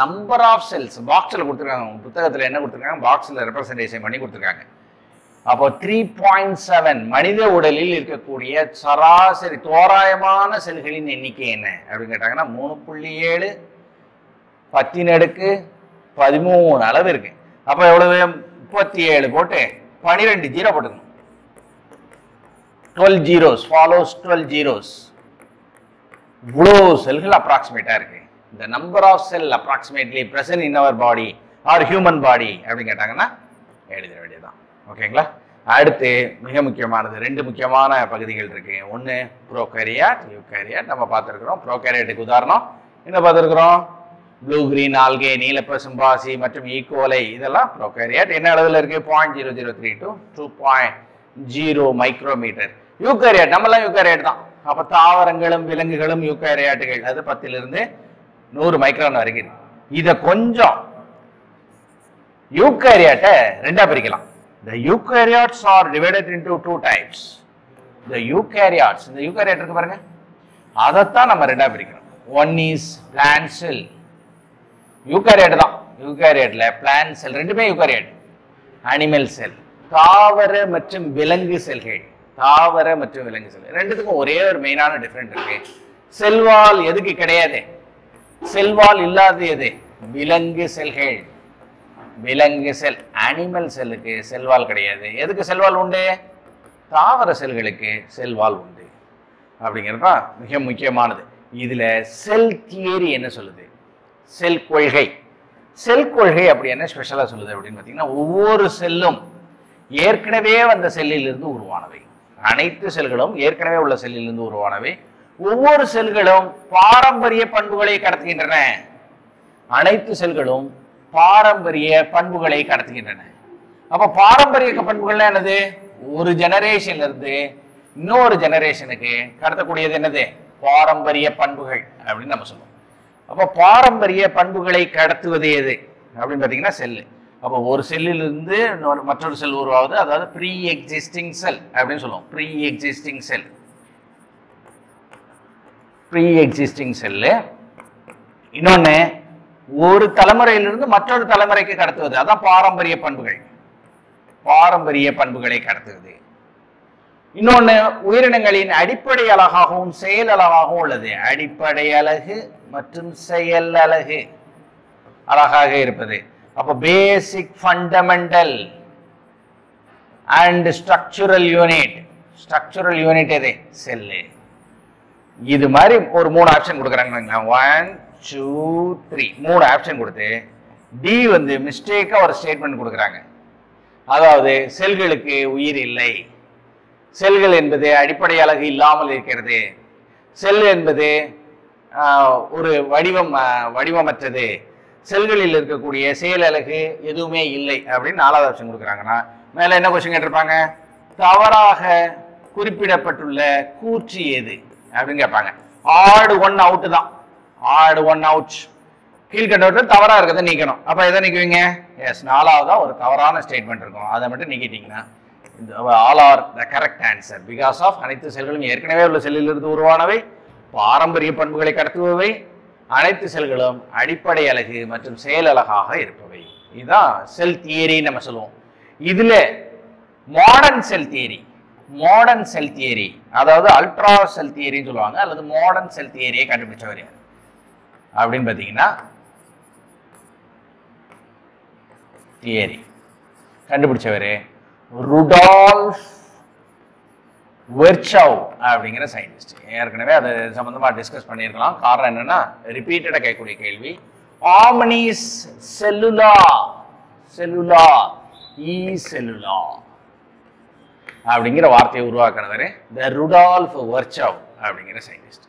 நம்பர் ஆஃப் செல்ஸ் பாக்ஸ்ல கொடுத்துருக்காங்க. புத்தகத்துல என்ன கொடுத்துருக்காங்க? பாக்ஸ்ல ரெப்ரசன்டேஷன் பண்ணி கொடுத்துருக்காங்க. அப்போ 3.7 மனித உடலில் இருக்கக்கூடிய சராசரி தோராயமான செல்களின் எண்ணிக்கை என்ன அப்படின்னு கேட்டாங்கன்னா 3.7 10^13 அளவு இருக்கு. அப்ப எவ்வளவு? 37 போட்டு 12 ஜீரோ போட்டுக்கணும். 12 zeros follows 12 zeros. இவ்வளோ செல்கள் அப்ராக்சிமேட்டா இருக்கு. இந்த number of cell approximately present in our body or human body அப்படின்னு கேட்டாங்கன்னா எழுத வேண்டியதுதான். ஓகேங்களா? அடுத்து மிக முக்கியமானது 2 முக்கியமான பகுதிகள் இருக்கு. ஒன்று ப்ரோகாரியாட், யூகாரியாட். நம்ம பார்த்துருக்கிறோம். ப்ரோகாரியாட்டுக்கு உதாரணம் என்ன பார்த்துருக்கிறோம்? ப்ளூ கிரீன் ஆல்கே, நீலப்பசும்பாசி மற்றும் ஈகோலை. இதெல்லாம் ப்ரோகாரியாட். என்ன அளவில் இருக்கு? 0.0032 to 2.0 மைக்ரோமீட்டர். யூகாரியாட் நம்மளாம் யூகாரியாட் தான். அப்போ தாவரங்களும் விலங்குகளும் யூகாரியாட்டுகள். அது 10 to 100 மைக்ரான் வரைக்கும். இதை கொஞ்சம் யூகாரியாட்டை ரெண்டா பிரிக்கலாம். The eukaryotes are divided into 2 types. The eukaryotes, இந்த யூகாரியாட் இருக்கு பாருங்க, அதைத்தான் நம்ம ரெண்டா பிரிக்கிறோம். One is plant cell. யூகாரியாட் தான். யூகாரியாட்ல plant cell ரெண்டுமே யூகாரியாட். அனிமல் செல், தாவர மற்றும் விலங்கு செல்கள். தாவர மற்றும் விலங்கு செல் ரெண்டுத்துக்கும் ஒரே ஒரு மெயினான டிஃபரெண்ட் இருக்கு. செல்வால் எதுக்கு கிடையாது? செல்வால் இல்லாத எது? விலங்கு செல்கள். விலங்கு செல், அனிமல் செல்லுக்கு செல்வால் கிடையாது. எதுக்கு செல்வால் உண்டு? தாவர செல்களுக்கு செல்வால் உண்டு. அப்படிங்கிறது தான் மிக முக்கியமானது. இதுல செல் தியரி என்ன சொல்லுது? செல் கொள்கை. செல் கொள்கை அப்படி என்ன ஸ்பெஷலா சொல்லுது அப்படின்னு பார்த்தீங்கன்னா, ஒவ்வொரு செல்லும் ஏற்கனவே வந்த செல்லிலிருந்து உருவானவை. அனைத்து செல்களும் ஏற்கனவே உள்ள செல்லிலிருந்து உருவானவை. ஒவ்வொரு செல்களும் பாரம்பரிய பண்புகளை கடத்துகின்றன. அனைத்து செல்களும் பாரம்பரிய பண்புகளை கடத்துகின்றன. அப்ப பாரம்பரிய பண்புகள் என்னது? ஒரு ஜெனரேஷன்ல இருந்து இன்னொரு ஜெனரேஷனுக்கு கடத்தக்கூடியது என்னது? பாரம்பரிய பண்புகள் அப்படின்னு நம்ம சொல்லுவோம். அப்ப பாரம்பரிய பண்புகளை கடத்துவது எது அப்படின்னு பாத்தீங்கன்னா செல்லு. அப்போ ஒரு செல்லிலிருந்து மற்றொரு செல் உருவாகுது, அதாவது ப்ரீ எக்ஸிஸ்டிங் செல் அப்படின்னு சொல்லுவோம். ப்ரீ எக்ஸிஸ்டிங் செல், ப்ரீ எக்ஸிஸ்டிங் செல்லு. இன்னொன்னு ஒரு தலைமுறையிலிருந்து மற்றொரு தலைமுறைக்கு கடத்துவது, அதான் பாரம்பரிய பண்புகள். பாரம்பரிய பண்புகளை கடத்துவது. இன்னொன்னு உயிரினங்களின் அடிப்படை அலகாகவும் செயல் அலகாகவும் உள்ளது. அடிப்படை அலகு மற்றும் செயல் அலகு அழகாக இருப்பது. அப்ப பேசிக் fundamental and structural unit. Structural unit எது? செல்லு. இது மாதிரி ஒரு 3 ஆப்ஷன் கொடுக்குறாங்க. 1 2 3 3 ஆப்ஷன் கொடுத்து டி வந்து மிஸ்டேக்கா ஒரு ஸ்டேட்மெண்ட் கொடுக்குறாங்க. அதாவது செல்களுக்கு உயிர் இல்லை, செல்கள் என்பது அடிப்படை அலகு இல்லாமல் இருக்கிறது, செல் என்பது ஒரு வடிவமற்றது, செல்களில் இருக்கக்கூடிய செயல் அலகு எதுவுமே இல்லை அப்படின்னு 4வது ஆப்ஷன் கொடுக்குறாங்கன்னா, மேல என்ன கொஸ்டின் கேட்டிருப்பாங்க? தவறாக குறிப்பிடப்பட்டுள்ள கூற்று எது அப்படின்னு கேட்பாங்க. ஆட் 1 அவுட் தான். Odd 1 out. கீழ்கண்டவற்றை தவறா இருக்கிறத நீக்கணும். அப்ப எதை நீக்குவீங்க? எஸ், 4வதா ஒரு தவறான ஸ்டேட்மெண்ட் இருக்கும், அதை மட்டும் நீக்கிட்டீங்கன்னா all are the correct answer. Because of அனைத்து செல்களும் ஏற்கனவே உள்ள செல்லிலிருந்து உருவானவை, பாரம்பரிய பண்புகளை கடத்துபவை, அனைத்து செல்களும் அடிப்படை அலகு மற்றும் செயல் அலகாக இருப்பவை. இதுதான் செல் தியரி நம்ம சொல்லுவோம். இதுல மாடர்ன் செல் தியரி, மாடர்ன் செல் தியரி அதாவது அல்ட்ரா செல் தியரின்னு சொல்லுவாங்க, அல்லது மாடர்ன் செல் தியரியை கண்டுபிடிச்சவர் யார் அப்படின்னு பாத்தீங்கன்னா, தியரி கண்டுபிடிச்சவர் ருடால்ஃப் வெர்ச்சவ் அப்படிங்கிற சயின்டிஸ்ட். ஏற்கனவே அது சம்பந்தமா டிஸ்கஸ் பண்ணியிருக்கலாம். காரணம் என்னன்னா, ரிப்பீட்டடா கேட்கக்கூடிய கேள்வி. ஆம்னிஸ் செல்லுலா, செல்லுலா ஈ செல்லுலா அப்படிங்கிற வார்த்தையை உருவாக்கினவர் த ருடால்ஃப் வெர்ச்சவ் அப்படிங்கிற சயின்டிஸ்ட்.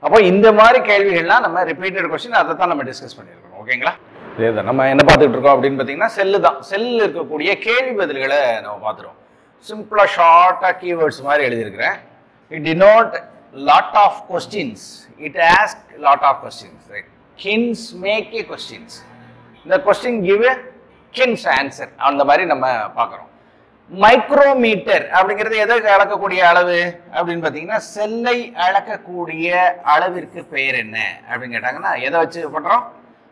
அப்போ இந்த மாதிரி கேள்விகள்லாம் நம்ம ரிப்பீட்டட் கொஸ்டின், அதை தான் நம்ம டிஸ்கஸ் பண்ணியிருக்கோம். ஓகேங்களா? இதுதான் நம்ம என்ன பார்த்துட்டு இருக்கோம் அப்படின்னு பார்த்தீங்கன்னா, செல்லு தான். செல்லில் இருக்கக்கூடிய கேள்வி பதில்களை நம்ம பார்த்துருவோம். சிம்பிளா ஷார்ட்டா கீவேர்ட்ஸ் மாதிரி எழுதியிருக்கிறேன். It denote lot of questions, it ask lot of questions. கின்ஸ் மேக் ஏ கொஸ்டின்ஸ், இந்த கொஸ்டின் கிவ் ஏ கின்ஸ் ஆன்சர். அந்த மாதிரி நம்ம பார்க்குறோம். மைக்ரோமீட்டர் அப்படிங்கிறது எதை அளக்கக்கூடிய அளவு அப்படின்னு பார்த்தீங்கன்னா, செல்லை அளக்கக்கூடிய அளவிற்கு பெயர் என்ன அப்படின்னு கேட்டாங்கன்னா, எதை வச்சு பண்றோம்?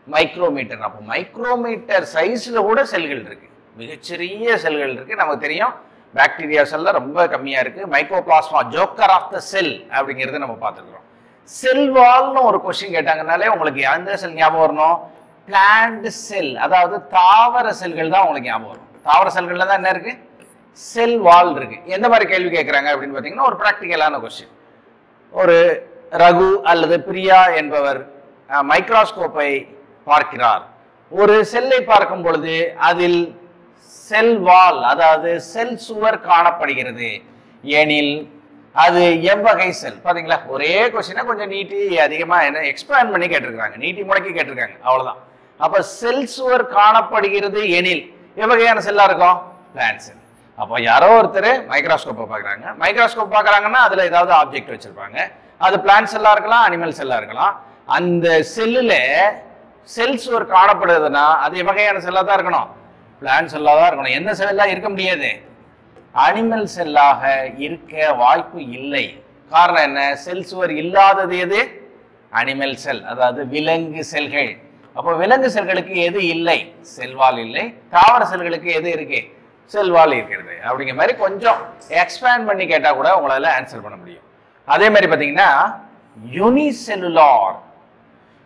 மைக்ரோமீட்டர். அப்போ மைக்ரோமீட்டர் சைஸ்ல கூட செல்கள் இருக்கு, மிகச்சிறிய செல்கள் இருக்கு. நமக்கு தெரியும் பாக்டீரியா செல்ல ரொம்ப கம்மியா இருக்கு. மைக்ரோபிளாஸ்மா ஜோக்கர் ஆஃப் த செல் அப்படிங்கிறத நம்ம பார்த்துருக்கிறோம். செல் வால்னு ஒரு கொஸ்டின் கேட்டாங்கனாலே உங்களுக்கு எந்த செல் ஞாபகம் வரணும்? பிளான்ட் செல், அதாவது தாவர செல்கள் தான் உங்களுக்கு ஞாபகம் வரும். தாவர செல்கள்ல தான் என்ன இருக்கு? செல் வால் இருக்கு. எந்த மாதிரி கேள்வி கேட்கறாங்க அப்படின்னு பார்த்தீங்கன்னா, ஒரு பிராக்டிக்கலான கொஸ்டின். ஒரு ரகு அல்லது பிரியா என்பவர் மைக்ரோஸ்கோப்பை பார்க்கிறார். ஒரு செல்லை பார்க்கும் பொழுது அதில் செல் வால், அதாவது செல் சுவர் காணப்படுகிறது எனில் அது எவ்வகை செல்? பாத்தீங்களா, ஒரே கொஸ்டினை கொஞ்சம் நீட்டி அதிகமா என்ன எக்ஸ்பேண்ட் பண்ணி கேட்டிருக்காங்க, நீட்டி முடக்கி கேட்டிருக்காங்க, அவ்வளவுதான். அப்ப செல் சுவர் காணப்படுகிறது எனில் எவ்வகையான செல்லா இருக்கும்? பிளான்ட் செல். அப்போ யாரோ ஒருத்தர் மைக்ரோஸ்கோப்பை பார்க்குறாங்க. மைக்ரோஸ்கோப் பார்க்குறாங்கன்னா அதில் ஏதாவது ஆப்ஜெக்ட் வச்சிருப்பாங்க. அது பிளான்ட் செல்லாக இருக்கலாம், அனிமல் செல்லாக இருக்கலாம். அந்த செல்லில் செல் சுவர் காணப்படுதுன்னா அது வகையான செல்லாக தான் இருக்கணும், பிளான்ட் செல்லாக தான் இருக்கணும். எந்த செல்லாக இருக்க முடியாது? அனிமல் செல்லாக இருக்க வாய்ப்பு இல்லை. காரணம் என்ன? செல் சுவர் இல்லாதது எது? அனிமல் செல், அதாவது விலங்கு செல்கள். அப்போ விலங்கு செல்களுக்கு எது இல்லை? செல்வால் இல்லை. தாவர செல்களுக்கு எது இருக்கு? செல்வால் இருக்கிறது. அப்படிங்கிற மாதிரி கொஞ்சம் எக்ஸ்பேண்ட் பண்ணி கேட்டால் கூட உங்களால் ஆன்சர் பண்ண முடியும். அதே மாதிரி பார்த்தீங்கன்னா, யூனிசெல்லுலார்.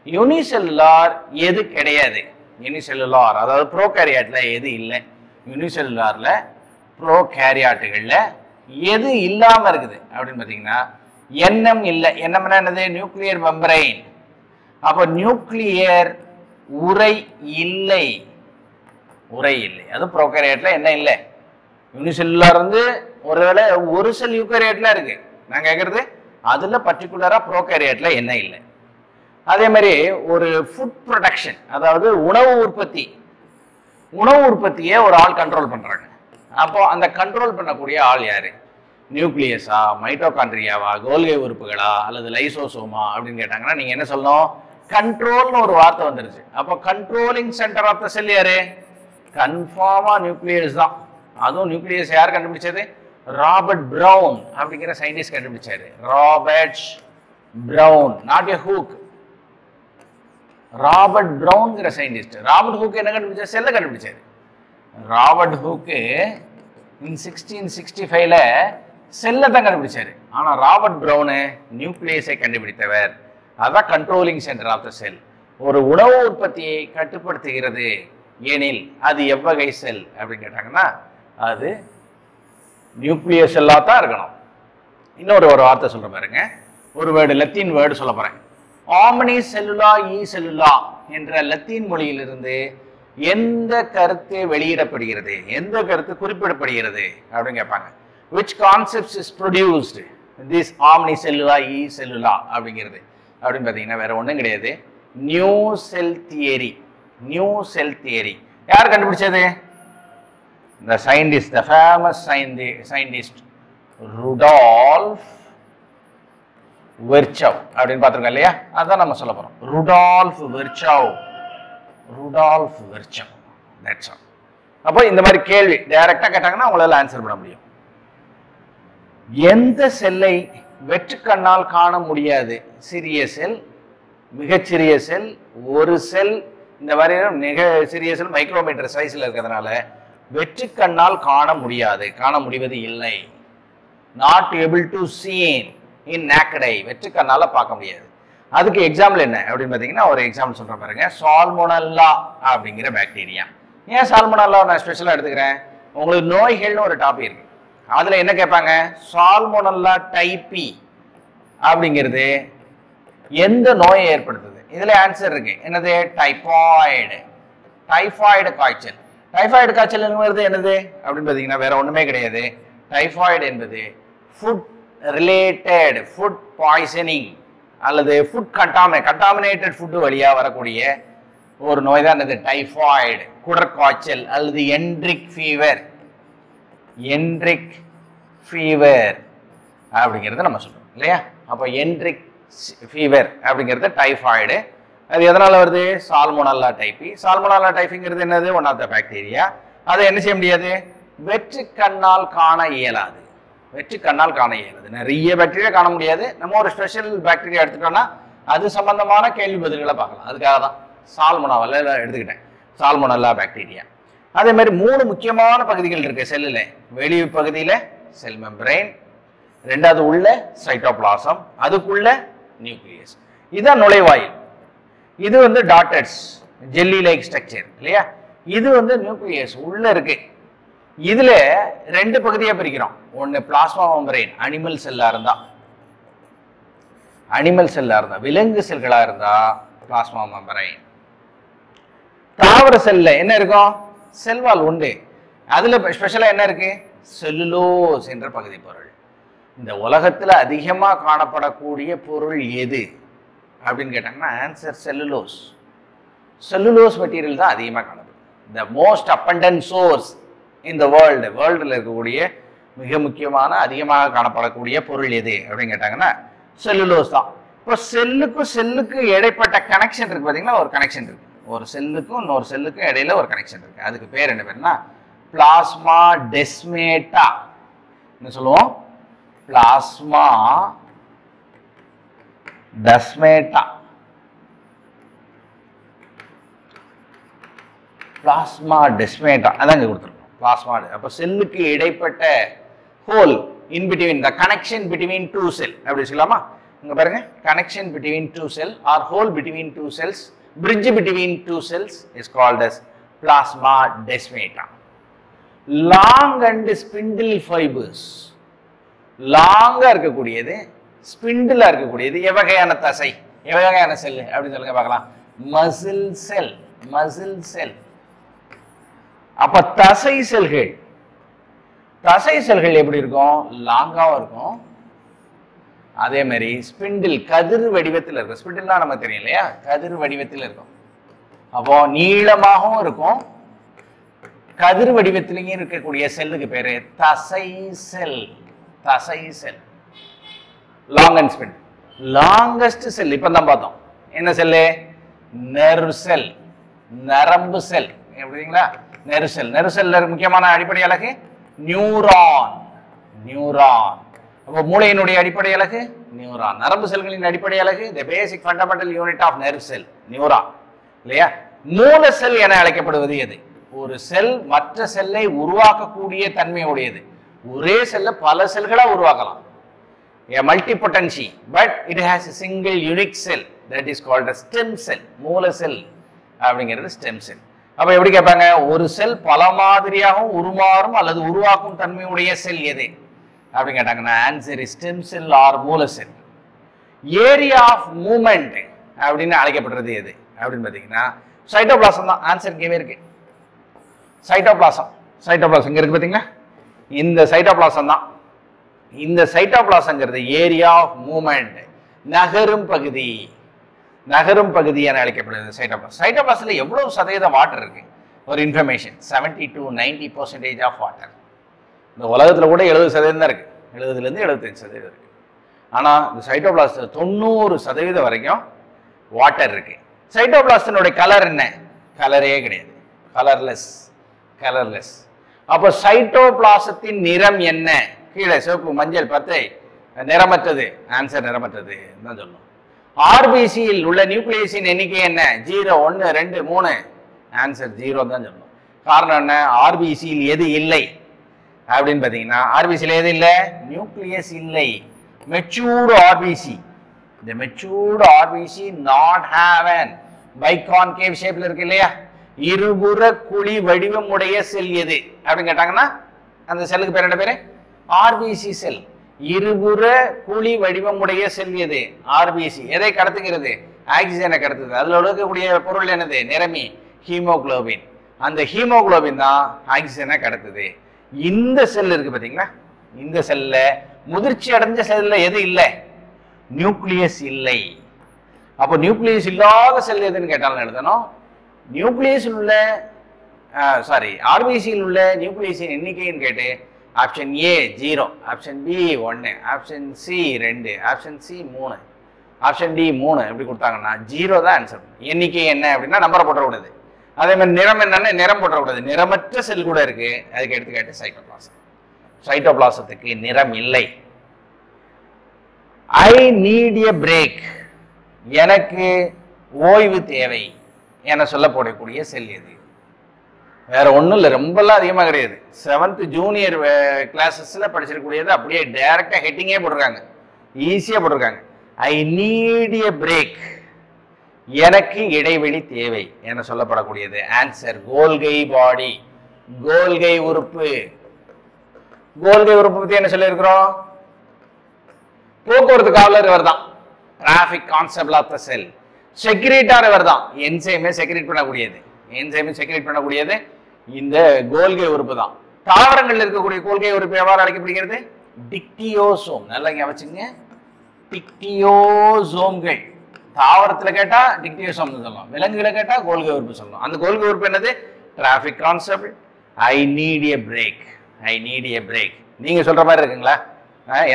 யூனிசெல்லுலார் எது கிடையாது? யூனிசெல்லுலார் அதாவது ப்ரோகாரியாட்ல எது இல்லை? யூனிசெல்லுலார்ல ப்ரோகாரியாட்டுகள்ல எது இல்லாம இருக்குது அப்படின்னு பார்த்தீங்கன்னா எண்ணம் இல்லை. எண்ணம்னா என்னது? Nuclear membrane. அப்போ நியூக்ளியர் உரை இல்லை. உரை இல்லை. அது ப்ரோகாரியாட்ல என்ன இல்லை? யூனிசெல்லுலார் வந்து ஒருவேளை ஒரு செல் யூகாரியாட்ல இருக்கு. நான் கேட்கறது அதுல பர்டிகுலரா ப்ரோகாரியாட்ல என்ன இல்லை. அதே மாதிரி ஒரு ஃபுட் ப்ரொடக்ஷன் அதாவது உணவு உற்பத்தியை ஒரு ஆள் கண்ட்ரோல் பண்றாங்க. அப்போ அந்த கண்ட்ரோல் பண்ணக்கூடிய ஆள் யாரு? நியூக்ளியஸா, மைட்டோகாண்ட்ரியாவா, கோல்கை உறுப்புகளா, அல்லது லைசோசோமா அப்படின்னு கேட்டாங்கன்னா நீங்க என்ன சொல்லணும்? கண்ட்ரோல்னு ஒரு வார்த்தை வந்துருச்சு. அப்போ controlling centre of the cell யாரு? கன்ஃபார்மா நியூக்ளியஸ் தான். அதுவும் நியூக்ளியஸ் யார் கண்டுபிடிச்சது? ராபர்ட் பிரவுன் அப்படிங்கிற சயின்டிஸ்ட் கண்டுபிடிச்சாரு. Robert Brown, not a Hooke. ராபர்ட் பிரவுன்ங்கிற சயின்டிஸ்ட். ராபர்ட் ஹூக் என்ன கண்டுபிடிச்சாரு? செல்லை கண்டுபிடிச்சாரு. ராபர்ட் ஹூக்கு இன் 1665ல செல்லை தான் கண்டுபிடிச்சாரு. ஆனா ராபர்ட் பிரவுனு நியூக்ளியஸை கண்டுபிடித்தவர். அதான் கண்ட்ரோலிங் சென்டர் ஆஃப் த செல். ஒரு உணவு உற்பத்தியை கட்டுப்படுத்துகிறது எனில் அது எவ்வகை செல் அப்படின்னு கேட்டாங்கன்னா அது நியூக்ளியஸ் செல்லா தான் இருக்கணும். இன்னொரு வார்த்தை சொல்ற பாருங்க. ஒரு வேர்டு, லத்தீன் வேர்டு சொல்ல போறேன். ஆம்னி செல்லுலா ஈ செல்லுலா என்ற லத்தீன் மொழியிலிருந்து எந்த கருத்து வெளியிடப்படுகிறது, எந்த கருத்து குறிப்பிடப்படுகிறது அப்படின்னு கேட்பாங்க. which concepts is produced this omni cellula e cellula அப்படிங்கிறது அப்படின்னு பார்த்தீங்கன்னா வேற ஒன்றும் கிடையாது. New cell theory. New cell theory யார் கண்டுபிடிச்சது? the scientist, the famous scientist Rudolf Virchow அப்படின்னு பார்த்துருக்கோம் இல்லையா? அதான் நம்ம சொல்ல போறோம். Rudolf Virchow. That's all. அப்போ இந்த மாதிரி கேள்வி டைரக்டா கேட்டாங்கன்னா உங்களால ஆன்சர் பண்ண முடியும். எந்த செல்லை வெற்று கண்ணால் காண முடியாது? சிறிய செல், மிகச்சிறிய செல், ஒரு செல், இந்த மாதிரி மிக சிறிய செல் மைக்ரோமீட்டர் சைஸ்ல இருக்கிறதுனால வெற்று கண்ணால் காண முடியாது, காண முடிவது இல்லை. Not able to seen in naked eye. வெற்று கண்ணால பார்க்க முடியாது. அதுக்கு எக்ஸாம்பிள் என்ன அப்படின்னு பார்த்தீங்கன்னா ஒரு எக்ஸாம்பிள் சொல்றேன் பாருங்க. சால்மோனல்லா அப்படிங்கிற பாக்டீரியா. ஏன் சால்மோனல்லா நான் ஸ்பெஷலாக எடுத்துக்கிறேன்? உங்களுக்கு நோய்கள்னு ஒரு டாபிக் இருக்கு. அதுல என்ன கேட்பாங்க? சால்மோனல்லா டைப்பி அப்படிங்கிறது எந்த நோயை ஏற்படுத்துது? இதுல ஆன்சர் இருக்கு. என்னது? டைபாய்டு. டைபாய்டு காய்ச்சல். டைபாய்டு காய்ச்சல் என்னது அப்படின்னு பார்த்தீங்கன்னா வேற ஒண்ணுமே கிடையாது. டைபாய்டு என்பது ஃபுட் ரிலேட்டட் ஃபுட் பாய்சனிங் அல்லது ஃபுட் கண்டாமினேட்டட் ஃபுட் வழியா வரக்கூடிய ஒரு நோய் தான் என்னது? டைபாய்டு, குடற்காய்ச்சல் அல்லது என்ட்ரிக் ஃபீவர். என்ட்ரிக் ஃபீவர் அப்படிங்கிறத நம்ம சொல்றோம் இல்லையா? அப்போ என்ட்ரிக் ஃபீவர் அப்படிங்கிறது டைபாய்டு. அது எதனால வருது? சால்மோனல்லா டைப்பி. சால்மோனல்லா டைப்பிங்கிறது என்னது? One of the bacteria. அதை என்ன செய்ய முடியாது? வெற்று கண்ணால் காண இயலாது. வெற்று கண்ணால் காண இயலாது. நிறைய பாக்டீரியா காண முடியாது. நம்ம ஒரு ஸ்பெஷல் பாக்டீரியா எடுத்துட்டோம்னா அது சம்பந்தமான கேள்வி பதில்களை பார்க்கலாம். அதுக்காக தான் சால்மோனாவில் எடுத்துக்கிட்டேன். Salmonella bacteria. அதே மாதிரி 3 முக்கியமான பகுதிகள் இருக்கு செல்லுல. வெளி பகுதியில செல் மெம்பரைன், ரெண்டாவது உள்ள சைட்டோபிளாசம், அதுக்குள்ள நியூக்ளியஸ். இதுதான் நுழைவாயில். இது வந்து டாட்டட்ஸ் ஜெல்லி லைக் ஸ்ட்ரக்சர் இல்லையா? இது வந்து நியூக்ளியஸ் உள்ள இருக்கு. இதுல 2 பகுதியா பிரிக்கிறோம். ஒன்னு பிளாஸ்மா மெம்பரைன், அனிமல் செல்லா இருந்தா, விலங்கு செல்களா இருந்தா பிளாஸ்மா மெம்பரைன். தாவர செல்ல என்ன இருக்கும்? செல்வால் உண்டு. அதுல ஸ்பெஷலா என்ன இருக்கு? செல்லுலோஸ் என்ற பகுதி பொருள். இந்த உலகத்துல அதிகமா காணப்படக்கூடிய பொருள் எது அப்படின்னு கேட்டாங்கன்னா ஆன்சர் செல்லுலோஸ். செல்லுலோஸ் மெட்டீரியல் தான் அதிகமா காணப்படுது. த மோஸ்ட் abundant சோர்ஸ் இன் த வேர்ல்டுல இருக்கக்கூடிய மிக முக்கியமான அதிகமாக காணப்படக்கூடிய பொருள் எது அப்படின்னு கேட்டாங்கன்னா செல்லுலோஸ் தான். இப்போ செல்லுக்கு இடைப்பட்ட கனெக்ஷன் இருக்கு பாத்தீங்களா? ஒரு கனெக்ஷன் இருக்கு. ஒரு செல்லுக்கும் இன்னொரு செல்லுக்கும் இடையில ஒரு கனெக்ஷன் இருக்கு. அதுக்கு பேர் என்ன பேருன்னா பிளாஸ்மா டெஸ்மேட்டா. என்ன சொல்லுவோம்? பிளாஸ்மா டெஸ்மேட்டா. பிளாஸ்மா டெஸ்மேட்டா அதான் இங்க கொடுத்துருக்கோம். பிளாஸ்மா. அப்போ செல்லுக்கு இடைப்பட்ட whole in between the connection between 2 செல் அப்படி சொல்லலாமா? இங்க பாருங்க, connection between two cell or hole between two cells, bridge between two cells is called as plasmadesmata. Long and spindle fibers, லாங்கா இருக்கக்கூடியது, ஸ்பிண்டிலா இருக்கக்கூடியது எவ்வகையான தசை, எவ்வகையான செல் அப்படின்னு சொல்லுங்க பார்க்கலாம். மசில் செல், மசில் செல். அப்ப தசை செல்கள், தசை செல்கள் எப்படி இருக்கும்? லாங்காவும் இருக்கும். அதே மாதிரி ஸ்பிண்டில் கதிர் வடிவத்தில் இருக்கும். ஸ்பிண்டில்னா நமக்கு தெரியும் இல்லையா, கதிர் வடிவத்தில் இருக்கும். அப்போ நீளமாகவும் இருக்கும், கதிர் வடிவத்திலையும் இருக்கக்கூடிய செல்லுக்கு பேரு தசை செல். தசை செல், லாங் அண்ட் ஸ்பிண்டில். லாங்கஸ்ட் செல் இப்ப தான் பார்த்தோம். என்ன செல்லு? நெர்வ் செல், நரம்பு செல். எப்படிங்களா? நெர்வ் செல். நெர்வ் செல்ல முக்கியமான அடிப்படை அலகு நியூரான். நியூரான். அப்போ மூளையினுடைய அடிப்படை அலகு நியூரான். நரம்பு செல்களின் அடிப்படை அலகு the basic fundamental unit of nerve cell, neuron இல்லையா? மூல செல் என அழைக்கப்படுவது எது? ஒரு செல் மற்ற செல்லை உருவாக்கக்கூடிய தன்மையுடையது. ஒரே செல்ல பல செல்களா உருவாக்கலாம். A multipotential, but it has a single unique cell that is called a stem cell. மூல செல் அப்படிங்கிறது ஸ்டெம் செல். அப்ப எப்படி கேட்பாங்க? ஒரு செல் பல மாதிரியாகவும் உருமாறும் அல்லது உருவாக்கும் தன்மையுடைய செல் எது அப்படின்னு கேட்டாங்கன்னா answer is stem cell or மூல செல். ஏரியா ஆஃப் மூவ்மெண்ட் அப்படின்னு அழைக்கப்படுறது எது அப்படின்னு பார்த்தீங்கன்னா சைட்டோபிளாசம் தான். ஆன்சர் இங்கேயே இருக்கு, சைட்டோபிளாசம். சைட்டோபிளாசம் இங்க இருக்கு பார்த்தீங்களா? இந்த சைட்டோபிளாசம் தான். இந்த சைட்டோபிளாசம்ங்கிறது ஏரியா ஆஃப் மூவ்மெண்ட், நகரும் பகுதி. நகரும் பகுதி என அழைக்கப்படுது சைட்டோபிளாசம். சைட்டோபிளாசம்ல எவ்வளவு சதவீதம் வாட்டர் இருக்கு? ஒரு இன்ஃபர்மேஷன் 70 to 90% ஆஃப் வாட்டர். இந்த உலகத்துல கூட 70% தான் இருக்கு, 70லேருந்து 75% இருக்கு. ஆனா இந்த சைட்டோபிளாஸ்ட்ல 90% வரைக்கும் வாட்டர் இருக்கு. சைட்டோபிளாஸ்டினுடைய கலர் என்ன? கலரே கிடையாது, கலர்லெஸ், கலர்லெஸ். அப்போ சைட்டோபிளாசத்தின் நிறம் என்ன? கீழே சிவப்பு, மஞ்சள், பச்சை, நிறமற்றது. ஆன்சர் நிறமற்றது தான் சொல்லணும். ஆர்பிசியில் உள்ள நியூக்ளியஸின் எண்ணிக்கை என்ன? 0, 1, 2, 3. ஆன்சர் 0 தான் சொல்லணும். காரணம் என்ன? ஆர்பிசியில் எது இல்லை அப்படின்னு பார்த்தீங்கன்னா ஆர்பிசியில் எது இல்லை? நியூக்ளியஸ் இல்லை. மெச்சூர்டு ஆர்பிசி, இந்த matured RBC not have an biconcave ஷேப்ல இருக்கு இல்லையா? இருபுற குழி வடிவம் உடைய செல் எது அப்படின்னு கேட்டாங்கன்னா அந்த செல்லுக்கு பேர் என்ன பேரு? ஆர்பிசி செல். இருபுற குழி வடிவம் உடைய செல் எது? ஆர்பிசி. எதை கடத்துகிறது? ஆக்சிஜனை கடத்துது. அதுல இருக்கக்கூடிய பொருள் என்னது? நிறமி, ஹீமோகுளோபின். அந்த ஹீமோகுளோபின் தான் ஆக்சிஜனை கடத்துது. இந்த செல் இருக்கு பாத்தீங்களா? இந்த செல்ல முதிர்ச்சி அடைஞ்ச செல்ல எது இல்லை? நியூக்ளியஸ் இல்லை. அப்போ நியூக்ளியஸ் இல்லாத செல் எதுன்னு கேட்டாலும் எழுதணும். நியூக்ளியஸில் உள்ள ஆர்பிசியில் உள்ள நியூக்ளியஸின் எண்ணிக்கைன்னு கேட்டு option A 0, option B 1, option C 2, option C 3, option D 3 எப்படி கொடுத்தாங்கன்னா 0 தான் ஆன்சர். எண்ணிக்கை என்ன அப்படின்னா நம்பரை போட்டக்கூடாது. அதே மாதிரி நிறம் என்னன்னா நிறம் போட்டக்கூடாது. நிறமற்ற செல் கூட இருக்கு, அதுக்கு எடுத்துக்காட்டு சைட்டோபிளாசம். சைட்டோபிளாசத்துக்கு நிறம் இல்லை. ஐ நீட் எ பிரேக், எனக்கு ஓய்வு தேவை என சொல்லப்படக்கூடிய செல் எது? வேற ஒன்றும் இல்லை, ரொம்பலாம் அதிகமாக கிடையாது. 7th ஜூனியர் கிளாஸஸ்ல படிச்சிருக்கக்கூடியது அப்படியே டைரக்டா ஹெட்டிங்கே போட்டிருக்காங்க, ஈஸியா போட்டிருக்காங்க. ஐ நீட் எ பிரேக், எனக்கு இடைவெளி தேவை என சொல்லப்படக்கூடியது. ஆன்சர் கோல்கை பாடி, கோல்கை உறுப்பு. கோல்கை உறுப்பு பத்தி என்ன சொல்லியிருக்கிறோம்? போக்குவரத்து காவலர் இவர் தான். டிராபிக் கான்ஸ்டபிள் ஆஃப் த செல். செக்ரேட்டார் இவர் தான். என்சைமை செக்ரேட் பண்ணக்கூடியது, என்சைமை செக்ரேட் பண்ணக்கூடியது இந்த கோல்கை உறுப்பு தான். தாவரங்கள் இருக்கக்கூடிய கோல்கை உறுப்பு எவ்வாறு அழைக்கப்படுகிறது? டிக்டியோசோம். நல்லா இங்க வச்சுங்க, டிக்டியோசோம்கள். தாவரத்துல கேட்டா டிக்டியோசோம் சொல்லலாம், விலங்குகளை கேட்டா கோல்கை உறுப்பு சொல்லலாம். அந்த கோல்கை உறுப்பு என்னது? Traffic constable. I need a break, I need a break. நீங்க சொல்ற மாதிரி இருக்குங்களா?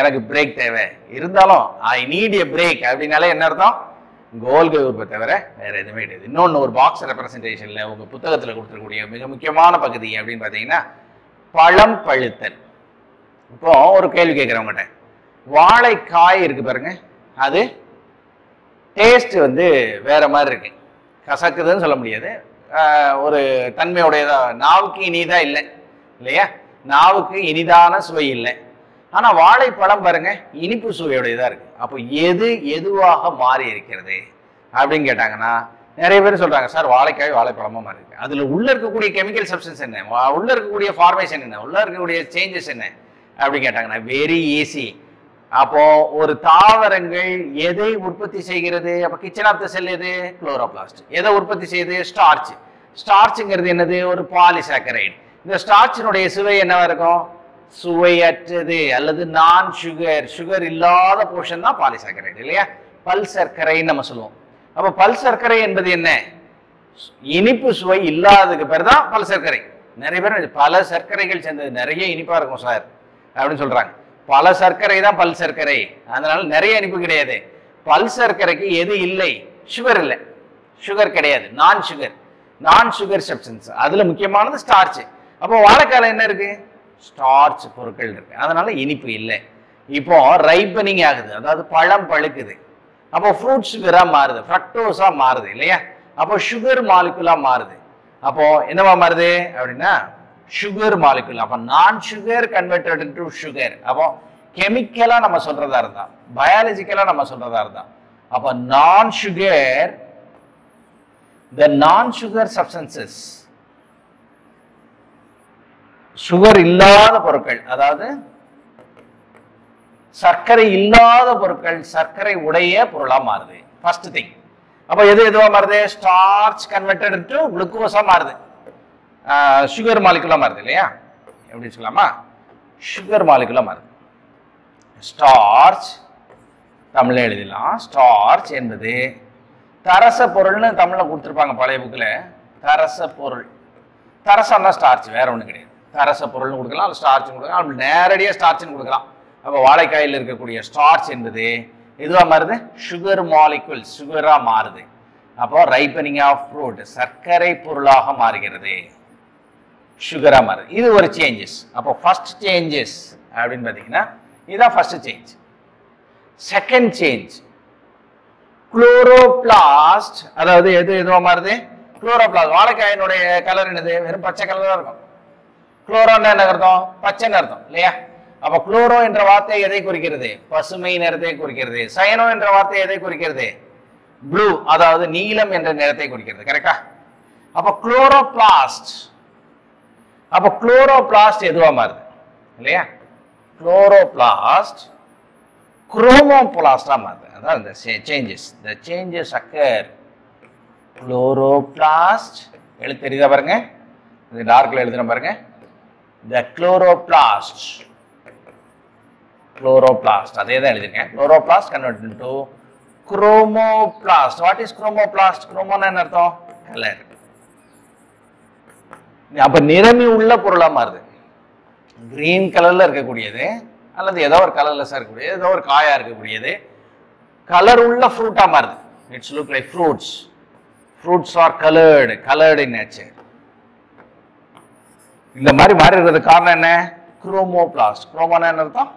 எனக்கு பிரேக் தேவை, இருந்தாலும் ஐ நீட் எ பிரேக் அப்படின்னாலே என்ன அர்த்தம்? கோல்கை உறுப்பை தவிர வேற எதுவுமே கிடையாது. இன்னொன்று, ஒரு பாக்ஸ் ரெப்ரசன்டேஷன்ல உங்க புத்தகத்தில் கொடுத்துருக்கூடிய மிக முக்கியமான பகுதி அப்படின்னு பார்த்தீங்கன்னா பழம் பழுத்தல். இப்போ ஒரு கேள்வி கேட்குறவங்ககிட்ட, வாழைக்காய் இருக்கு பாருங்க, அது டேஸ்ட் வந்து வேற மாதிரி இருக்கு, கசக்குதுன்னு சொல்ல முடியாது, ஒரு தன்மையுடையதா, நாவுக்கு இனிதா இல்லை இல்லையா? நாவுக்கு இனிதான சுவை இல்லை. ஆனா வாழைப்பழம் பாருங்க இனிப்பு சுவையுடையதா இருக்கு. அப்போ எது எதுவாக மாறி இருக்கிறது அப்படின்னு கேட்டாங்கன்னா நிறைய பேர் சொல்றாங்க சார் வாழைக்காய் வாழைப்பழமா மாறி இருக்கு. அதுல உள்ள இருக்கக்கூடிய கெமிக்கல் சப்ஸ்டன்ஸ் என்ன, உள்ள இருக்கக்கூடிய ஃபார்மேஷன் என்ன, உள்ள இருக்கக்கூடிய சேஞ்சஸ் என்ன அப்படின்னு கேட்டாங்கன்னா வெரி ஈஸி. அப்போ ஒரு தாவரங்கள் எதை உற்பத்தி செய்கிறது? அப்ப கிச்சன் ஆஃப் த செல் எது? குளோரோபிளாஸ்ட். எதை உற்பத்தி செய்யுது? ஸ்டார்ச். ஸ்டார்ச்ங்கிறது என்னது? ஒரு பாலிசாக்கரைடு. இந்த ஸ்டார்ச்சினுடைய சுவை என்னவா இருக்கும்? சுவையற்றது அல்லது நான் சுகர், சுகர் இல்லாத போர்ஷன் தான் பாலிசாக்கரைடு இல்லையா? பல் சர்க்கரைன்னு நம்ம சொல்லுவோம். அப்ப பல் சர்க்கரை என்பது என்ன? இனிப்பு சுவை இல்லாததுக்கு பேர் தான் பல் சர்க்கரை. நிறைய பேர் பல சர்க்கரைகள் சேர்ந்தது நிறைய இனிப்பா இருக்கும் சார் அப்படின்னு சொல்றாங்க. பல சர்க்கரை தான் பல் சர்க்கரை, அதனால நிறைய இனிப்பு கிடையாது. பல் சர்க்கரைக்கு எது இல்லை? சுகர் இல்லை, சுகர் கிடையாது, நான் சுகர். நான் சுகர் சப்ஸ்டன்ஸ் அதுல முக்கியமானது ஸ்டார்ச். அப்போ வாழைக்காயில என்ன இருக்கு? ஸ்டார்ச் பொருட்கள் இருக்கு, அதனால இனிப்பு இல்லை. இப்போ ரைப்பனிங் ஆகுது, அதாவது பழம் பழுக்குது. அப்போ ஃப்ரூட் சுகரா மாறுது, ஃப்ரக்டோஸா மாறுது இல்லையா? அப்போ சுகர் மாலிகுலா மாறுது. அப்போ என்னவா மாறுது அப்படின்னா சுகர் மாலிகுல். அப்போ நான் சுகர் கன்வெர்டட் இன்டு சுகர். அப்போ கெமிக்கலா நம்ம சொல்றதா இருந்தா, பயாலஜிக்கலா நம்ம சொல்றதா இருந்தா, அப்போ நான் sugar, the non-sugar substances, sugar இல்லாத பொருட்கள், அதாவது சர்க்கரை இல்லாத பொருட்கள் சர்க்கரை உடைய பொருளா மாறுது. First thing. அப்ப எது எதுவா மாறுது? ஸ்டார்ச் கன்வெர்டட் டு குளுக்கோஸா மாறுது, சுகர் மாலிகுலா மாறுது இல்லையா? எப்படி சொல்லலாமா? சுகர் மாலிகுலா மாறுது. ஸ்டார்ச் தமிழ்ல எழுதலாம். ஸ்டார்ச் என்பது தரச பொருள்னு தமிழ்ல கொடுத்துருப்பாங்க பழைய புக்ல. தரச பொருள், தரசம்னா ஸ்டார்ச், வேற ஒண்ணு கிடையாது. தரச பொருள்னு கொடுக்கலாம், ஸ்டார்ச் கொடுக்கலாம், நேரடியாக ஸ்டார்ச்னு கொடுக்கலாம். அப்போ வாழைக்காயில் இருக்கக்கூடிய ஸ்டார்ச் என்பது எதுவா மாறுது? சுகர் மாலிகுல், சுகரா மாறுது. அப்போ ரைப்பனிங் ஆஃப் ஃப்ரூட், சர்க்கரை பொருளாக மாறுகிறது, சுகரா மாறுது. இது ஒரு சேஞ்சஸ். அப்போ ஃபர்ஸ்ட் சேஞ்சஸ் அப்படின்னு பார்த்தீங்கன்னா இதுதான் first change. Second change chloroplast, அதாவது எது எதுவா மாறுது? குளோரோபிளாஸ்ட். வாழைக்காயினுடைய கலர் என்னது? வெறும் பச்சை கலரா இருக்கும். குளோரோன்னு என்ன அர்த்தம்? பச்சைன்னு அர்த்தம் இல்லையா? அப்ப குளோரோ என்ற வார்த்தை எதை குறிக்கிறது? பசுமை நிறத்தை குறிக்கிறது. சயனோ என்ற வார்த்தை எதை குறிக்கிறது? ப்ளூ, அதாவது நீலம் என்ற நிறத்தை குறிக்கிறது. கரெக்டா? அப்ப குளோரோபிளாஸ்ட், அப்ப குளோரோபிளாஸ்ட் எதுவா மாறுது இல்லையா? குளோரோபிளாஸ்ட் குரோமோபிளாஸ்டா மாறுது. அதான் இந்த changes. the changes occur. Chloroplast எழுத்து தெரியுதா பாருங்க, இது டார்க்ல எழுதுறேன் பாருங்க. the chloroplast, chloroplast அதே தான் எழுதிருக்கேன். chloroplast converted into chromoplast. what is chromoplast? chromoனா என்ன அர்த்தம்? கலர். அப்ப நிறமி உள்ள பொருளா மாறுது. கிரீன் கலர்ல இருக்கக்கூடியது அல்லது ஏதோ ஒரு கலர்ல இருக்கக்கூடியது, ஏதோ ஒரு காயா இருக்கக்கூடியது கலர் உள்ள ஃப்ரூட்டா மாறுது. It's look like fruits. Fruits are coloured, coloured in nature. இந்த மாதிரி மாறி இருக்கிறது காரணம் என்ன? குரோமோபிளாஸ்ட். குரோமோனா என்ன அர்த்தம்?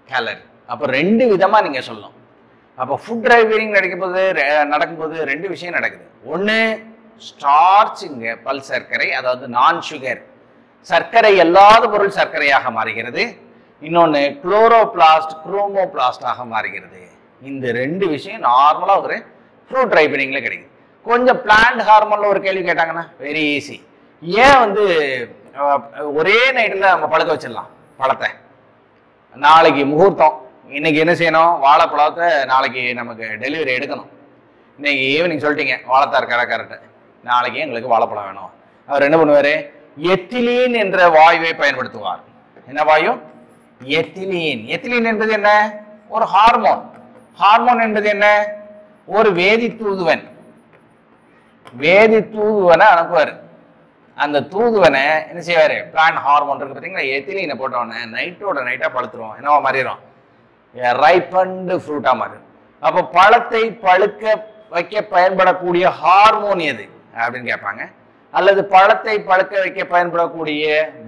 கலர். அப்ப ரெண்டு விதமா நீங்க சொல்லணும். அப்ப ஃபுட் ரைப்பனிங் நடக்கும்போது ரெண்டு விஷயம் நடக்குது. ஒன்னு ஸ்டார்ச்ங்க, பல் சர்க்கரை, அதாவது நான் சுகர், சர்க்கரை அல்லாத பொருள் சர்க்கரையாக மாறுகிறது. இன்னொன்னு குளோரோபிளாஸ்ட் குரோமோபிளாஸ்டாக மாறுகிறது. இந்த ரெண்டு விஷயம் நார்மலா ஒரு ஃப்ரூட் ரைப்பனிங்ல கிடைக்குது. கொஞ்சம் பிளான்ட் ஹார்மோன்ல ஒரு கேள்வி கேட்டாங்கன்னா வெரி ஈஸி. ஏன் ஒரே நைட்டில் நம்ம பழுக்க வச்சிடலாம் பழத்தை? நாளைக்கு முகூர்த்தம், இன்னைக்கு என்ன செய்யணும்? வாழைப்பழத்தை நாளைக்கு நமக்கு டெலிவரி எடுக்கணும். இன்னைக்கு ஈவினிங் சொல்லிட்டீங்க வாழைத்தார் கரெக்டாக, நாளைக்கு எங்களுக்கு வாழைப்பழம் வேணும். அவர் என்ன பண்ணுவார்? எத்திலீன் என்ற வாயுவை பயன்படுத்துவார். என்ன வாயு? எத்திலீன். எத்திலீன் என்பது என்ன? ஒரு ஹார்மோன். ஹார்மோன் என்பது என்ன? ஒரு வேதி தூதுவன். வேதி தூதுவனை அனுப்புவார். அந்த தூதுவனை என்ன செய்வாரு? பிளான்ட் ஹார்மோன் இருக்கு பார்த்தீங்களா, எத்திலீனை போட்டோன்னே நைட்டோட நைட்டா பழுத்துரும். என்னவா மாறிடும்? ரைப்பன்டு ஃப்ரூட்டா மாறும். அப்போ பழத்தை பழுக்க வைக்க பயன்படக்கூடிய ஹார்மோன் எது அப்படின்னு கேட்பாங்க. அல்லது பழத்தை பழுக்க வைக்க பயன்படக்கூடிய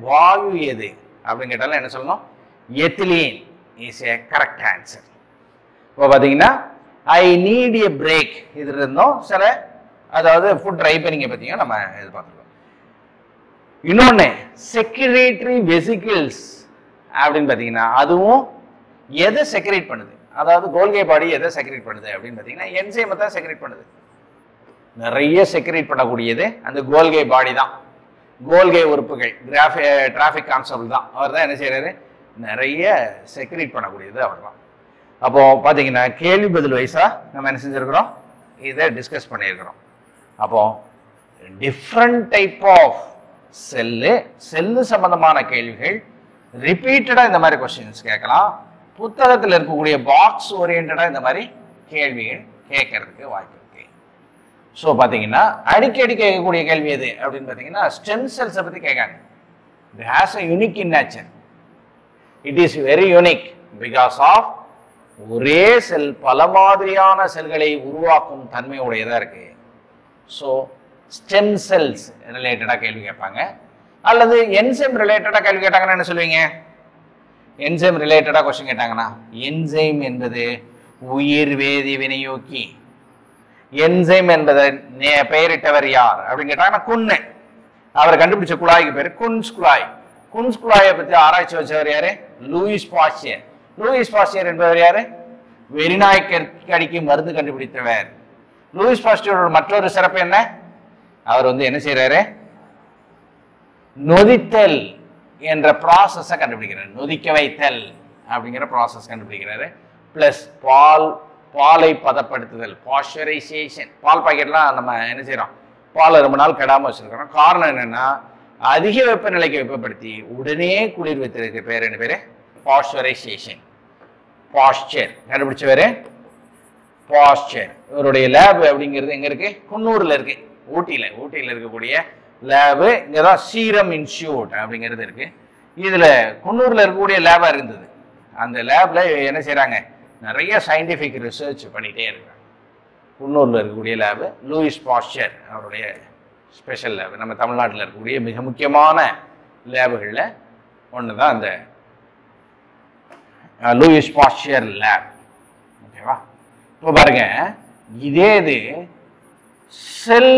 வாயு எது அப்படின்னு கேட்டாலும் என்ன சொல்லணும்? Ethylene is a correct answer. இப்போ பார்த்தீங்கன்னா ஐ நீட் ஏ பிரேக், இது இருந்தோம் சில, அதாவது ஃபுட் ரைப்பனிங்கை பற்றியும் நம்ம இது பார்த்துருக்கோம். இன்னொன்று செக்ரேட்டரி வெசிக்கிள்ஸ் அப்படின்னு பார்த்தீங்கன்னா அதுவும் எதை செக்ரேட் பண்ணுது, அதாவது கோல்கே பாடி எதை செக்ரேட் பண்ணுது அப்படின்னு பார்த்தீங்கன்னா என்சைமை தான் செக்ரேட் பண்ணுது. நிறைய செக்ரேட் பண்ணக்கூடியது அந்த கோல்கே பாடி தான். கோல்கே உறுப்புகள் டிராஃபிக் கான்ஸ்டபிள் தான், அவர் தான் என்ன செய்யறாரு, நிறைய செக்ரேட் பண்ணக்கூடியது அவர் தான். அப்போ பார்த்தீங்கன்னா கேள்வி பதில் வயசா நம்ம என்ன செஞ்சிருக்கிறோம், இதை டிஸ்கஸ் பண்ணியிருக்கிறோம். அப்போ டிஃப்ரெண்ட் டைப் ஆஃப் செல்லு சம்பந்தமான கேள்விகள் ரிப்பீட்டடா இந்த மாதிரி கொஸ்டின்ஸ் கேட்கலாம். புத்தகத்தில் இருக்கக்கூடிய பாக்ஸ் ஓரியன்டா இந்த மாதிரி கேள்விகள் கேட்கறதுக்கு வாய்ப்பு இருக்கு. ஸோ பார்த்தீங்கன்னா அடிக்கடி கேட்கக்கூடிய கேள்வி எது அப்படின்னு பார்த்தீங்கன்னா ஸ்டெம் செல்ஸை பற்றி கேட்காங்க. It has a unique in nature. It is very unique because of ஒரே செல் பல மாதிரியான செல்களை உருவாக்கும் தன்மை உடையதா இருக்கு. ஸோ ஸ்டெம் செல்ஸ் ரிலேட்டடா கேள்வி கேட்பாங்க. அல்லது என்சைம் ரிலேட்டடா கேள்வி கேட்டாங்கன்னா என்ன சொல்லுவீங்க, என்சைம் ரிலேட்டடா கொஸ்டின் கேட்டாங்கன்னா என்சைம் என்பது உயிர் வேதி வினையூக்கி. என்சைம் என்பதை பெயரிட்டவர் யார் அப்படின்னு கேட்டாங்கன்னா குன்னு. அவர் கண்டுபிடிச்ச குழாய்க்கு பேரு குன்ஸ் குழாய். குன்ஸ் குழாயை பத்தி ஆராய்ச்சி வச்சவர் யாரு, லூயிஸ் பாஸ்டியர். லூயிஸ் பாஸ்டியர் என்பவர் யாரு, வெறிநாய் கடிக்கு மருந்து கண்டுபிடித்தவர். லூயிஸ் பாஸ்டியரோட மற்றொரு சிறப்பு என்ன, அவர் என்ன செய்யறாரு, நொதித்தல் என்ற ப்ராசஸை கண்டுபிடிக்கிறார். நொதிக்க வைத்தல் அப்படிங்கிற ப்ராசஸ் கண்டுபிடிக்கிறாரு. பிளஸ் பாலை பதப்படுத்துதல், பாஸ்டரைசேஷன். பால் பாக்கெட்லாம் நம்ம என்ன செய்யறோம், பாலை ரொம்ப நாள் கெடாம வச்சிருக்கிறோம். காரணம் என்னன்னா அதிக வெப்பநிலைக்கு வெப்பப்படுத்தி உடனே குளிர் வைத்திருக்க பேர் என்ன பேரு, பாஸ்டரைசேஷன். பாஸ்டர் கண்டுபிடிச்சவரு பாஸ்டர். இவருடைய லேப் அப்படிங்கிறது எங்க இருக்கு, குன்னூர்ல இருக்கு, ஊட்டியில இருக்கக்கூடிய லேபு. இங்கதான் சீரம் இன்ஸ்டியூட் அப்படிங்கிறது இருக்கு. இதுல குன்னூர்ல இருக்கக்கூடிய லேபா இருந்தது. அந்த லேப்ல என்ன செய்யறாங்க, நிறைய சயின்டிபிக் ரிசர்ச் பண்ணிட்டே இருக்காங்க. குன்னூர்ல இருக்கக்கூடிய லேபு லூயிஸ் பாஸ்டர் அவருடைய ஸ்பெஷல் லேபு. நம்ம தமிழ்நாட்டில் இருக்கக்கூடிய மிக முக்கியமான லேபுகளில் ஒன்று தான் அந்த லூயிஸ் பாஸ்டர் லேப். ஓகேவா. இப்போ பாருங்க, இதே இது செல்